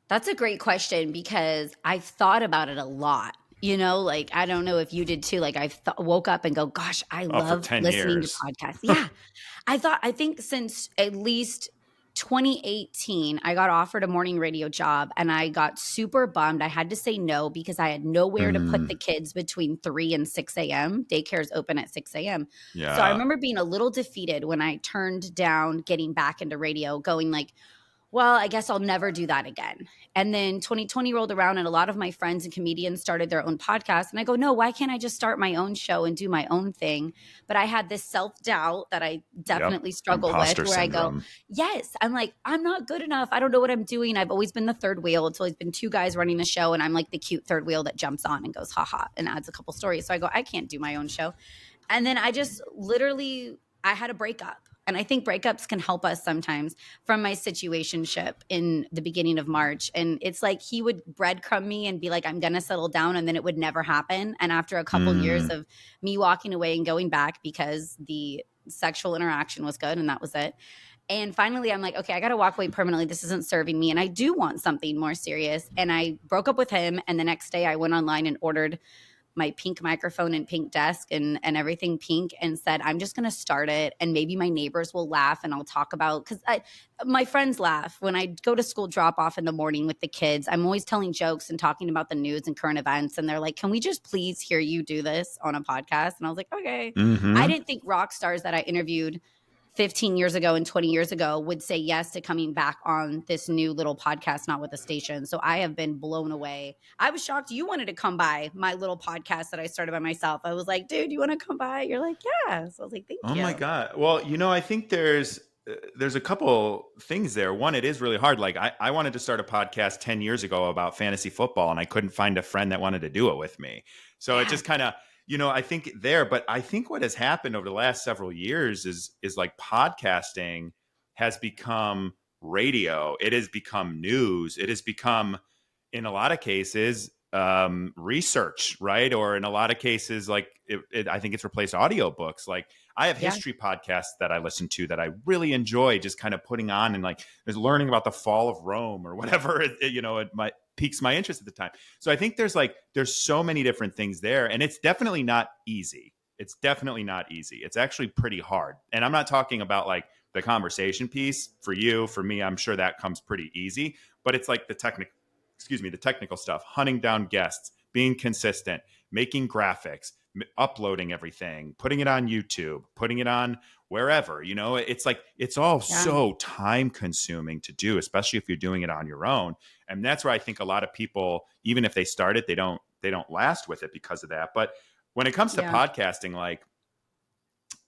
That's a great question, because I've thought about it a lot. Like, I don't know if you did too. Like, I woke up and go, gosh, I love listening to podcasts. Yeah. I think since at least 2018, I got offered a morning radio job, and I got super bummed. I had to say no because I had nowhere to put the kids between 3 and 6 a.m. Daycare's open at 6 a.m. Yeah. So I remember being a little defeated when I turned down getting back into radio, going like, well, I guess I'll never do that again. And then 2020 rolled around, and a lot of my friends and comedians started their own podcasts. And I go, no, why can't I just start my own show and do my own thing? But I had this self-doubt that I definitely struggle with, where I go, yes, I'm like, I'm not good enough. I don't know what I'm doing. I've always been the third wheel. It's always been two guys running the show, and I'm like the cute third wheel that jumps on and goes, haha, and adds a couple stories. So I go, I can't do my own show. And then I just literally, I had a breakup. And I think breakups can help us sometimes. From my situationship in the beginning of March, and it's like he would breadcrumb me and be like, I'm gonna settle down, and then it would never happen. And after a couple years Mm. of me walking away and going back because the sexual interaction was good and that was it, and finally, I'm like, okay, I got to walk away permanently. This isn't serving me. And I do want something more serious. And I broke up with him. And the next day, I went online and ordered my pink microphone and pink desk and everything pink, and said, I'm just going to start it. And maybe my neighbors will laugh and I'll talk about, because my friends laugh when I go to school drop off in the morning with the kids. I'm always telling jokes and talking about the news and current events. And they're like, can we just please hear you do this on a podcast? And I was like, okay. I Mm-hmm. didn't think rock stars that I interviewed 15 years ago and 20 years ago would say yes to coming back on this new little podcast, Not With the Station. So I have been blown away. I was shocked you wanted to come by my little podcast that I started by myself. I was like, dude, you want to come by? You're like, yeah. So I was like, thank Oh you. my God. Well, I think there's a couple things there. One, it is really hard. Like I wanted to start a podcast 10 years ago about fantasy football, and I couldn't find a friend that wanted to do it with me. So it Yeah. just kind of, I think there, but I think what has happened over the last several years is like podcasting has become radio. It has become news. It has become, in a lot of cases, research, right? Or in a lot of cases, like I think it's replaced audiobooks. Like I have Yeah. history podcasts that I listen to that I really enjoy, just kind of putting on and like just learning about the fall of Rome or whatever. It might piques my interest at the time. So I think there's so many different things there, and it's definitely not easy. It's definitely not easy. It's actually pretty hard. And I'm not talking about like the conversation piece for you, for me. I'm sure that comes pretty easy, but it's like the technical stuff, hunting down guests, being consistent, making graphics, uploading everything, putting it on YouTube, putting it on wherever. It's like it's all Yeah. so time consuming to do, especially if you're doing it on your own. And that's where I think a lot of people, even if they start it, they don't last with it because of that. But when it comes to Yeah. podcasting, like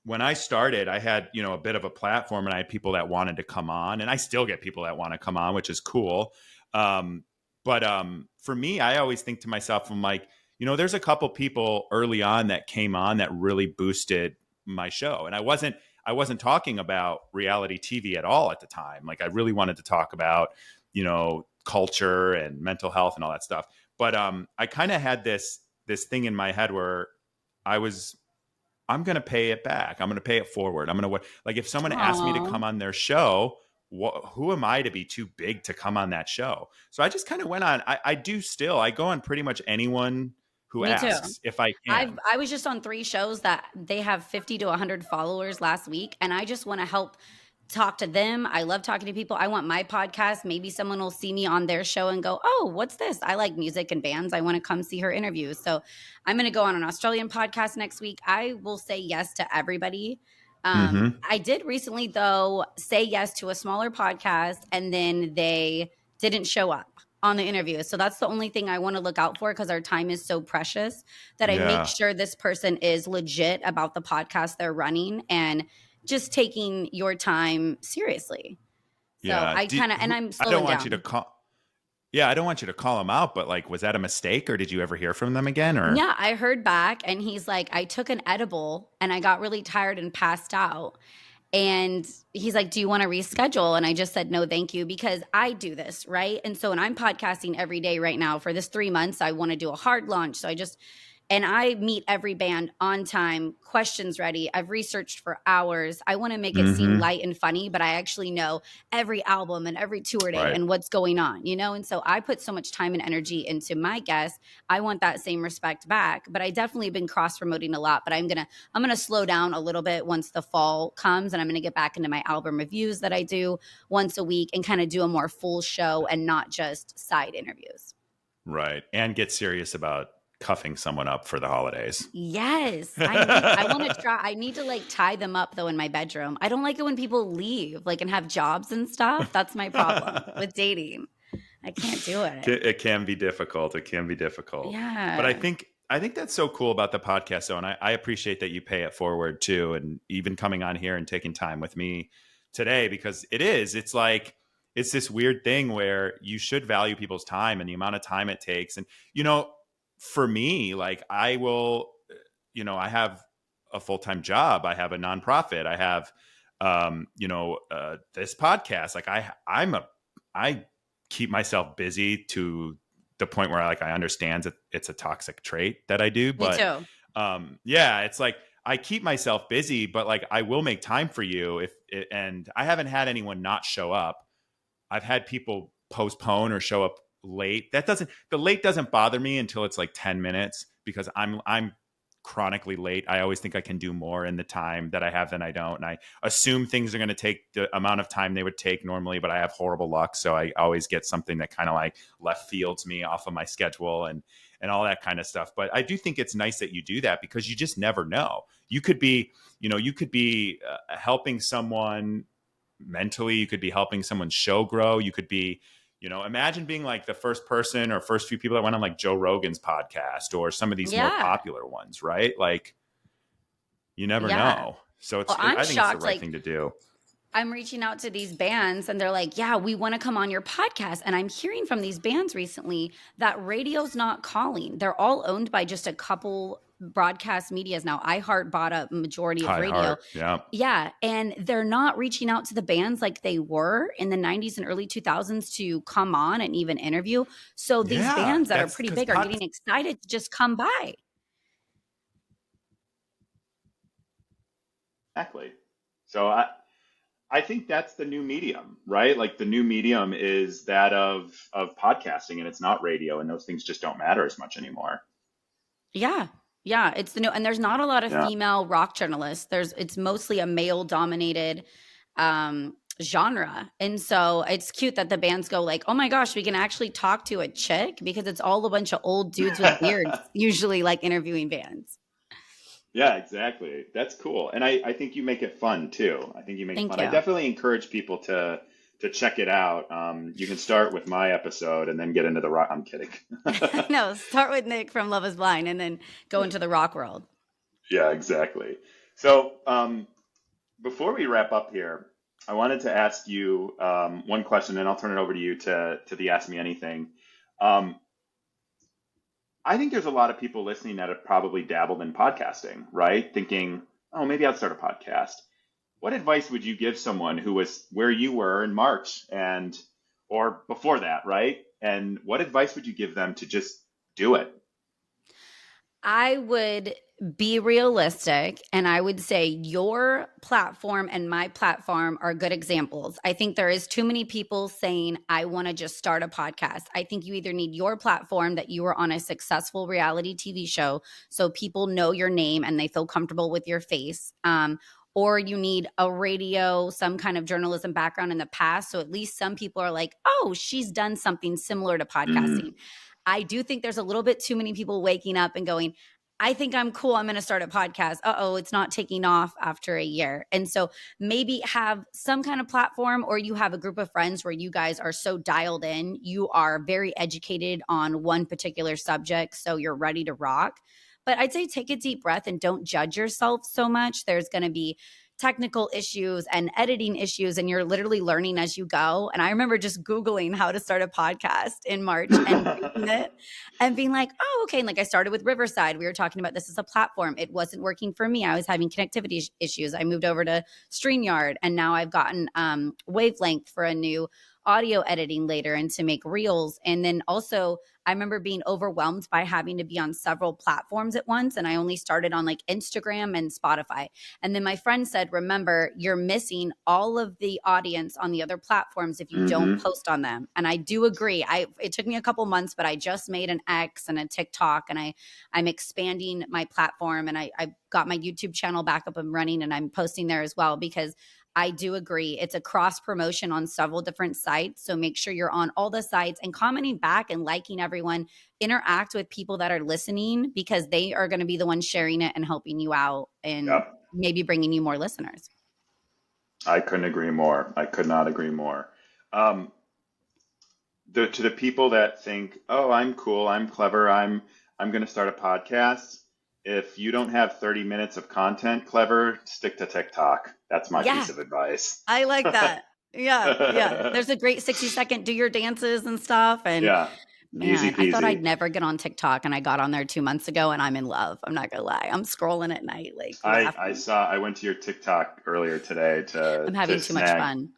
when I started, I had, a bit of a platform, and I had people that wanted to come on, and I still get people that want to come on, which is cool. But for me, I always think to myself, I'm like, there's a couple people early on that came on that really boosted my show. And I wasn't talking about reality TV at all at the time. Like I really wanted to talk about, culture and mental health and all that stuff. But I kind of had this thing in my head where I'm going to pay it back. I'm going to pay it forward. I'm going to, like, if someone asked me to Aww. come on their show, who am I to be too big to come on that show? So I just kind of went on. I go on pretty much anyone who Me too. asks if I can. I was just on 3 shows that they have 50 to 100 followers last week, and I just want to help talk to them. I love talking to people. I want my podcast. Maybe someone will see me on their show and go, oh, what's this? I like music and bands. I want to come see her interviews. So I'm going to go on an Australian podcast next week. I will say yes to everybody. Mm-hmm. I did recently, though, say yes to a smaller podcast, and then they didn't show up on the interview. So that's the only thing I want to look out for, because our time is so precious, that I make Yeah. sure this person is legit about the podcast they're running and just taking your time seriously. So Yeah. I kind of, and I'm I don't slowing want you to down. call. Yeah, I don't want you to call them out, but like, was that a mistake, or did you ever hear from them again? Or Yeah, I heard back, and he's like, I took an edible and I got really tired and passed out. And he's like, do you want to reschedule? And I just said, no, thank you, because I do this, right? And so when I'm podcasting every day right now for this 3 months, I want to do a hard launch. So and I meet every band on time, questions ready. I've researched for hours. I want to make it seem mm-hmm. light and funny, but I actually know every album and every tour date Right. and what's going on, And so I put so much time and energy into my guests. I want that same respect back, but I definitely been cross promoting a lot, but I'm going to slow down a little bit once the fall comes, and I'm going to get back into my album reviews that I do once a week and kind of do a more full show and not just side interviews. Right. And get serious about cuffing someone up for the holidays. Yes. I want to try. I need to like tie them up though in my bedroom. I don't like it when people leave like and have jobs and stuff. That's my problem with dating. I can't do it. It can be difficult. It can be difficult. Yeah. But I think that's so cool about the podcast though. And I appreciate that you pay it forward too. And even coming on here and taking time with me today, because it's like, it's this weird thing where you should value people's time and the amount of time it takes. And, for me, like I will, I have a full-time job. I have a nonprofit. I have this podcast, like I keep myself busy to the point where like I understand that it's a toxic trait that I do, Me but too. it's like I keep myself busy, but like I will make time for you and I haven't had anyone not show up. I've had people postpone or show up late. The late doesn't bother me until it's like 10 minutes because I'm chronically late. I always think I can do more in the time that I have than I don't. And I assume things are going to take the amount of time they would take normally, but I have horrible luck. So I always get something that kind of like left fields me off of my schedule and all that kind of stuff. But I do think it's nice that you do that because you just never know. You could be helping someone mentally, you could be helping someone's show grow. You could be, imagine being like the first person or first few people that went on like Joe Rogan's podcast or some of these more Yeah. popular ones, right? Like you never Yeah. know. So I'm I think it's the shocked, right thing to do. I'm reaching out to these bands and they're like, yeah, we want to come on your podcast. And I'm hearing from these bands recently that radio's not calling. They're all owned by just a couple broadcast medias now. iHeart bought a majority of radio. Heart, yeah. Yeah. And they're not reaching out to the bands like they were in the 90s and early 2000s to come on and even interview. So these bands that are pretty big are getting excited to just come by. Exactly. So I think that's the new medium, right? Like the new medium is that of podcasting, and it's not radio, and those things just don't matter as much anymore. Yeah. Yeah, it's the new, and there's not a lot of female rock journalists. It's mostly a male dominated genre. And so it's cute that the bands go like, oh my gosh, we can actually talk to a chick, because it's all a bunch of old dudes with beards, usually like interviewing bands. Yeah, exactly. That's cool. And I think you make it fun too. I think you make it fun. I definitely encourage people to check it out. You can start with my episode and then get into the rock. I'm kidding. No, start with Nick from Love is Blind and then go into the rock world. Yeah, exactly. So before we wrap up here, I wanted to ask you one question, and I'll turn it over to you to the Ask Me Anything. I think there's a lot of people listening that have probably dabbled in podcasting, right? Thinking, oh, maybe I'll start a podcast. What advice would you give someone who was where you were in March or before that, right? And what advice would you give them to just do it? I would be realistic, and I would say your platform and my platform are good examples. I think there is too many people saying, I want to just start a podcast. I think you either need your platform, that you are on a successful reality TV show so people know your name and they feel comfortable with your face, or you need a radio, some kind of journalism background in the past. So at least some people are like, oh, she's done something similar to podcasting. I do think there's a little bit too many people waking up and going, I think I'm cool, I'm going to start a podcast. Uh-oh, it's not taking off after a year. And so maybe have some kind of platform, or you have a group of friends where you guys are so dialed in, you are very educated on one particular subject, so you're ready to rock. But I'd say take a deep breath and don't judge yourself so much. There's going to be technical issues and editing issues, and you're literally learning as you go. And I remember just Googling how to start a podcast in March and being like, oh, okay. And like I started with Riverside. We were talking about this as a platform. It wasn't working for me. I was having connectivity issues. I moved over to StreamYard, and now I've gotten Wavelength for a new audio editing later and to make reels. And then also I remember being overwhelmed by having to be on several platforms at once. And I only started on like Instagram and Spotify. And then my friend said, remember, you're missing all of the audience on the other platforms if you don't post on them. And I do agree. It took me a couple months, but I just made an X and a TikTok, and I'm expanding my platform, and I got my YouTube channel back up and running, and I'm posting there as well, because I do agree. It's a cross promotion on several different sites. So make sure you're on all the sites and commenting back and liking everyone. Interact with people that are listening, because they are going to be the ones sharing it and helping you out and maybe bringing you more listeners. I couldn't agree more. I could not agree more. To the people that think, oh, I'm cool, I'm clever, I'm going to start a podcast. If you don't have 30 minutes of content, clever, stick to TikTok. That's my piece of advice. I like that. Yeah. There's a great 60-second do your dances and stuff. And Easy Man, I thought I'd peasy. never get on TikTok, and I got on there 2 months ago, and I'm in love. I'm not gonna lie. I'm scrolling at night, like, laughing. I went to your TikTok earlier today I'm to having too much snag. fun.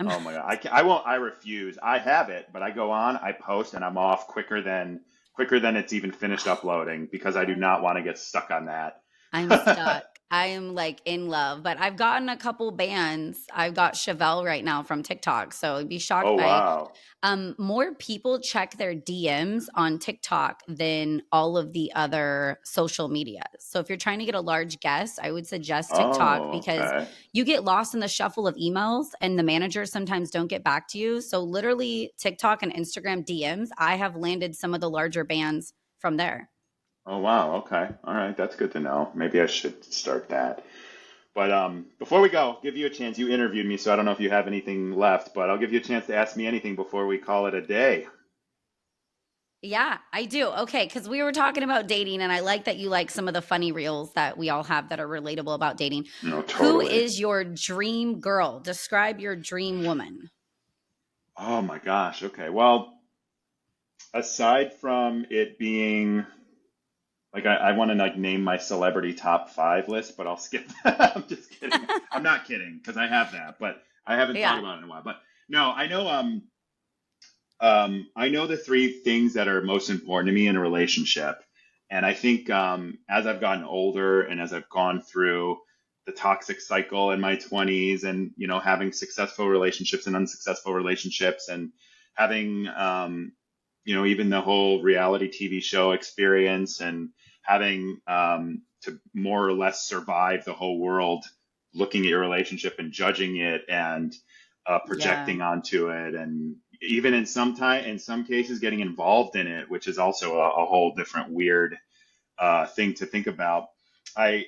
I'm Oh my God. I won't, I refuse. I have it, but I go on, I post, and I'm off quicker than it's even finished uploading because I do God. not want to get stuck on that. I'm stuck. I am like in love, but I've gotten a couple bans. I've got Chevelle right now from TikTok. So be shocked Oh by wow. more people check their DMs on TikTok than all of the other social media. So if you're trying to get a large guest, I would suggest TikTok Oh, because okay. you get lost in the shuffle of emails and the managers sometimes don't get back to you. So literally TikTok and Instagram DMs, I have landed some of the larger bands from there. Oh wow. Okay. All right. That's good to know. Maybe I should start that. But before we go, give you a chance. You interviewed me, so I don't know if you have anything left, but I'll give you a chance to ask me anything before we call it a day. Yeah, I do. Okay, because we were talking about dating, and I like that you like some of the funny reels that we all have that are relatable about dating. No, Who totally. is your dream girl? Describe your dream woman. Oh my gosh. Okay. Well, aside from it being like I want to like name my celebrity top five list, but I'll skip that. I'm just kidding. I'm not kidding because I have that, but I haven't thought Yeah, about it in a while. But no, I know the three things that are most important to me in a relationship. And I think as I've gotten older and as I've gone through the toxic cycle in my 20s and, you know, having successful relationships and unsuccessful relationships and having, you know, even the whole reality TV show experience and having to more or less survive the whole world looking at your relationship and judging it and yeah, projecting onto it and even in some cases getting involved in it, which is also a whole different weird thing to think about. I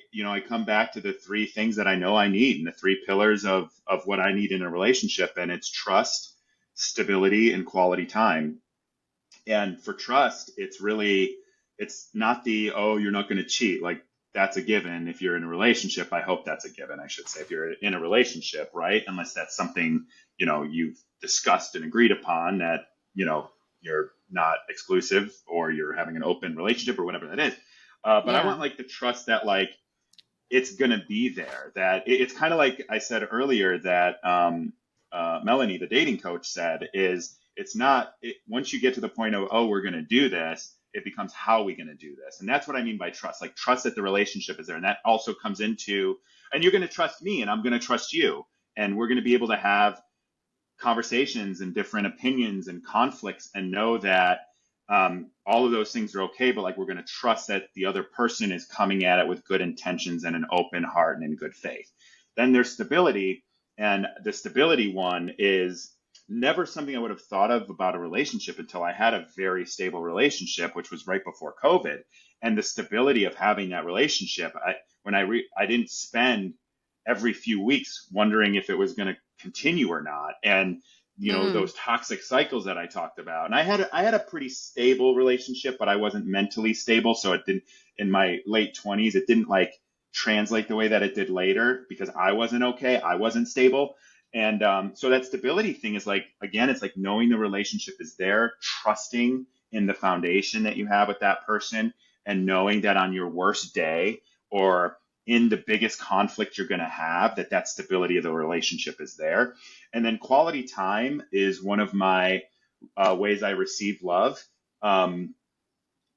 come back to the three things that I know I need and the three pillars of what I need in a relationship, and it's trust, stability, and quality time. And for trust, it's not the, oh, you're not going to cheat. Like that's a given. If you're in a relationship, I hope that's a given, I should say, if you're in a relationship, right? Unless that's something, you know, you've discussed and agreed upon that, you know, you're not exclusive or you're having an open relationship or whatever that is. But I yeah, want like the trust that like it's going to be there. That it's kind of like I said earlier that Melanie, the dating coach, said is it's not once you get to the point of oh we're going to do this, it becomes how are we going to do this, and that's what I mean by trust. Like trust that the relationship is there, and that also comes into and you're going to trust me, and I'm going to trust you, and we're going to be able to have conversations and different opinions and conflicts and know that all of those things are okay, but like we're going to trust that the other person is coming at it with good intentions and an open heart and in good faith. Then there's stability, and the stability one is never something I would have thought of about a relationship until I had a very stable relationship, which was right before COVID. And the stability of having that relationship, I didn't spend every few weeks wondering if it was going to continue or not. And you know mm, those toxic cycles that I talked about. And I had a pretty stable relationship, but I wasn't mentally stable, so it didn't in my late 20s it didn't like translate the way that it did later because I wasn't okay, I wasn't stable. And so that stability thing is like again it's like knowing the relationship is there, trusting in the foundation that you have with that person, and knowing that on your worst day or in the biggest conflict you're going to have that stability of the relationship is there. And then quality time is one of my ways I receive love. um,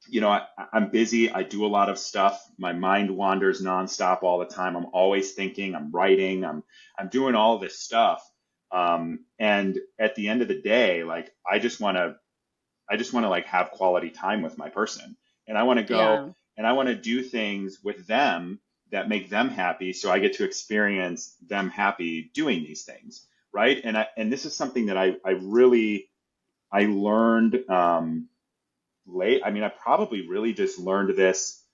you know, I'm busy, I do a lot of stuff, my mind wanders nonstop all the time, I'm always thinking, I'm writing, I'm doing all this stuff. And at the end of the day, like I just want to like have quality time with my person. And I want to go yeah, and I want to do things with them that make them happy. So I get to experience them happy doing these things. Right. And this is something that I learned, late. I mean, I probably really just learned this,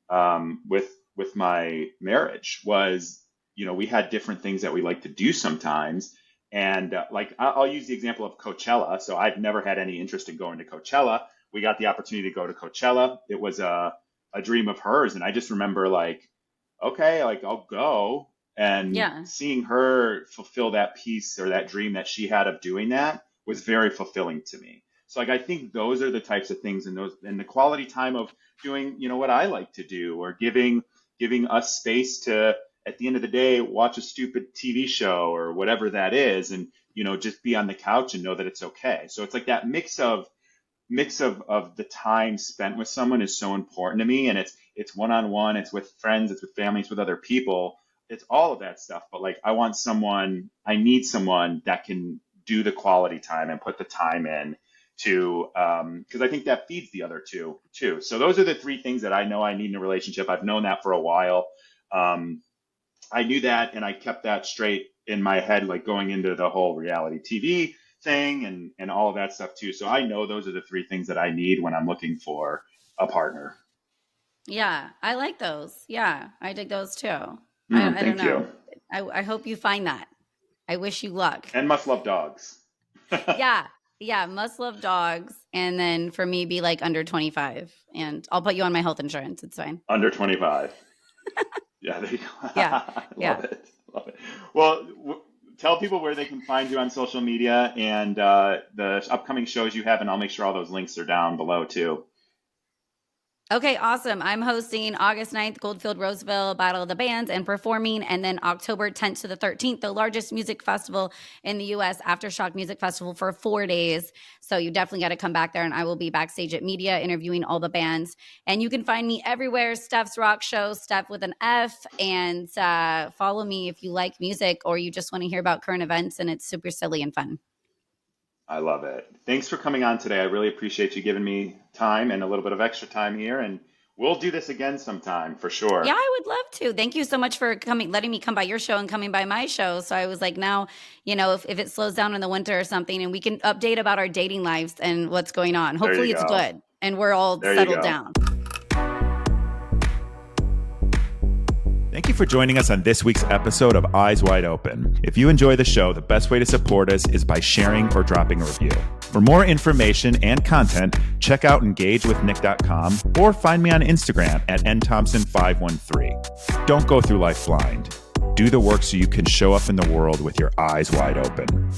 with my marriage was, you know, we had different things that we like to do sometimes. And like I'll use the example of Coachella. So I've never had any interest in going to Coachella. We got the opportunity to go to Coachella. It was a dream of hers. And I just remember like, okay, like I'll go, and yeah. seeing her fulfill that piece or that dream that she had of doing that was very fulfilling to me. So like I think those are the types of things, and the quality time of doing, what I like to do, or giving us space to, at the end of the day, watch a stupid TV show or whatever that is, and just be on the couch and know that it's okay. So it's like that mix of the time spent with someone is so important to me, and it's one-on-one, it's with friends, it's with families, with other people, it's all of that stuff. But like I need someone that can do the quality time and put the time in to, because I think that feeds the other two too. So those are the three things that I know I need in a relationship. I've known that for a while. I knew that, and I kept that straight in my head, like going into the whole reality TV thing and all of that stuff too. So I know those are the three things that I need when I'm looking for a partner. Yeah, I like those. Yeah, I dig those too. I don't know. I hope you find that. I wish you luck. And must love dogs. Yeah, must love dogs. And then for me, be like under 25. And I'll put you on my health insurance. It's fine. Under 25. Yeah, there you go. Yeah. Love it. Well, tell people where they can find you on social media and the upcoming shows you have, and I'll make sure all those links are down below too. Okay, awesome. I'm hosting August 9th, Goldfield Roseville Battle of the Bands, and performing, and then October 10th to the 13th, the largest music festival in the U.S., Aftershock Music Festival, for 4 days. So you definitely got to come back there, and I will be backstage at media interviewing all the bands. And you can find me everywhere, Stef's Rock Show, Stef with an F, and follow me if you like music or you just want to hear about current events, and it's super silly and fun. I love it. Thanks for coming on today. I really appreciate you giving me time and a little bit of extra time here. And we'll do this again sometime for sure. Yeah, I would love to. Thank you so much for letting me come by your show and coming by my show. So I was like, now, if it slows down in the winter or something, and we can update about our dating lives and what's going on. Hopefully it's good and we're all settled down. Thank you for joining us on this week's episode of Eyes Wide Open. If you enjoy the show, the best way to support us is by sharing or dropping a review. For more information and content, check out engagewithnick.com or find me on Instagram at nthompson513. Don't go through life blind. Do the work so you can show up in the world with your eyes wide open.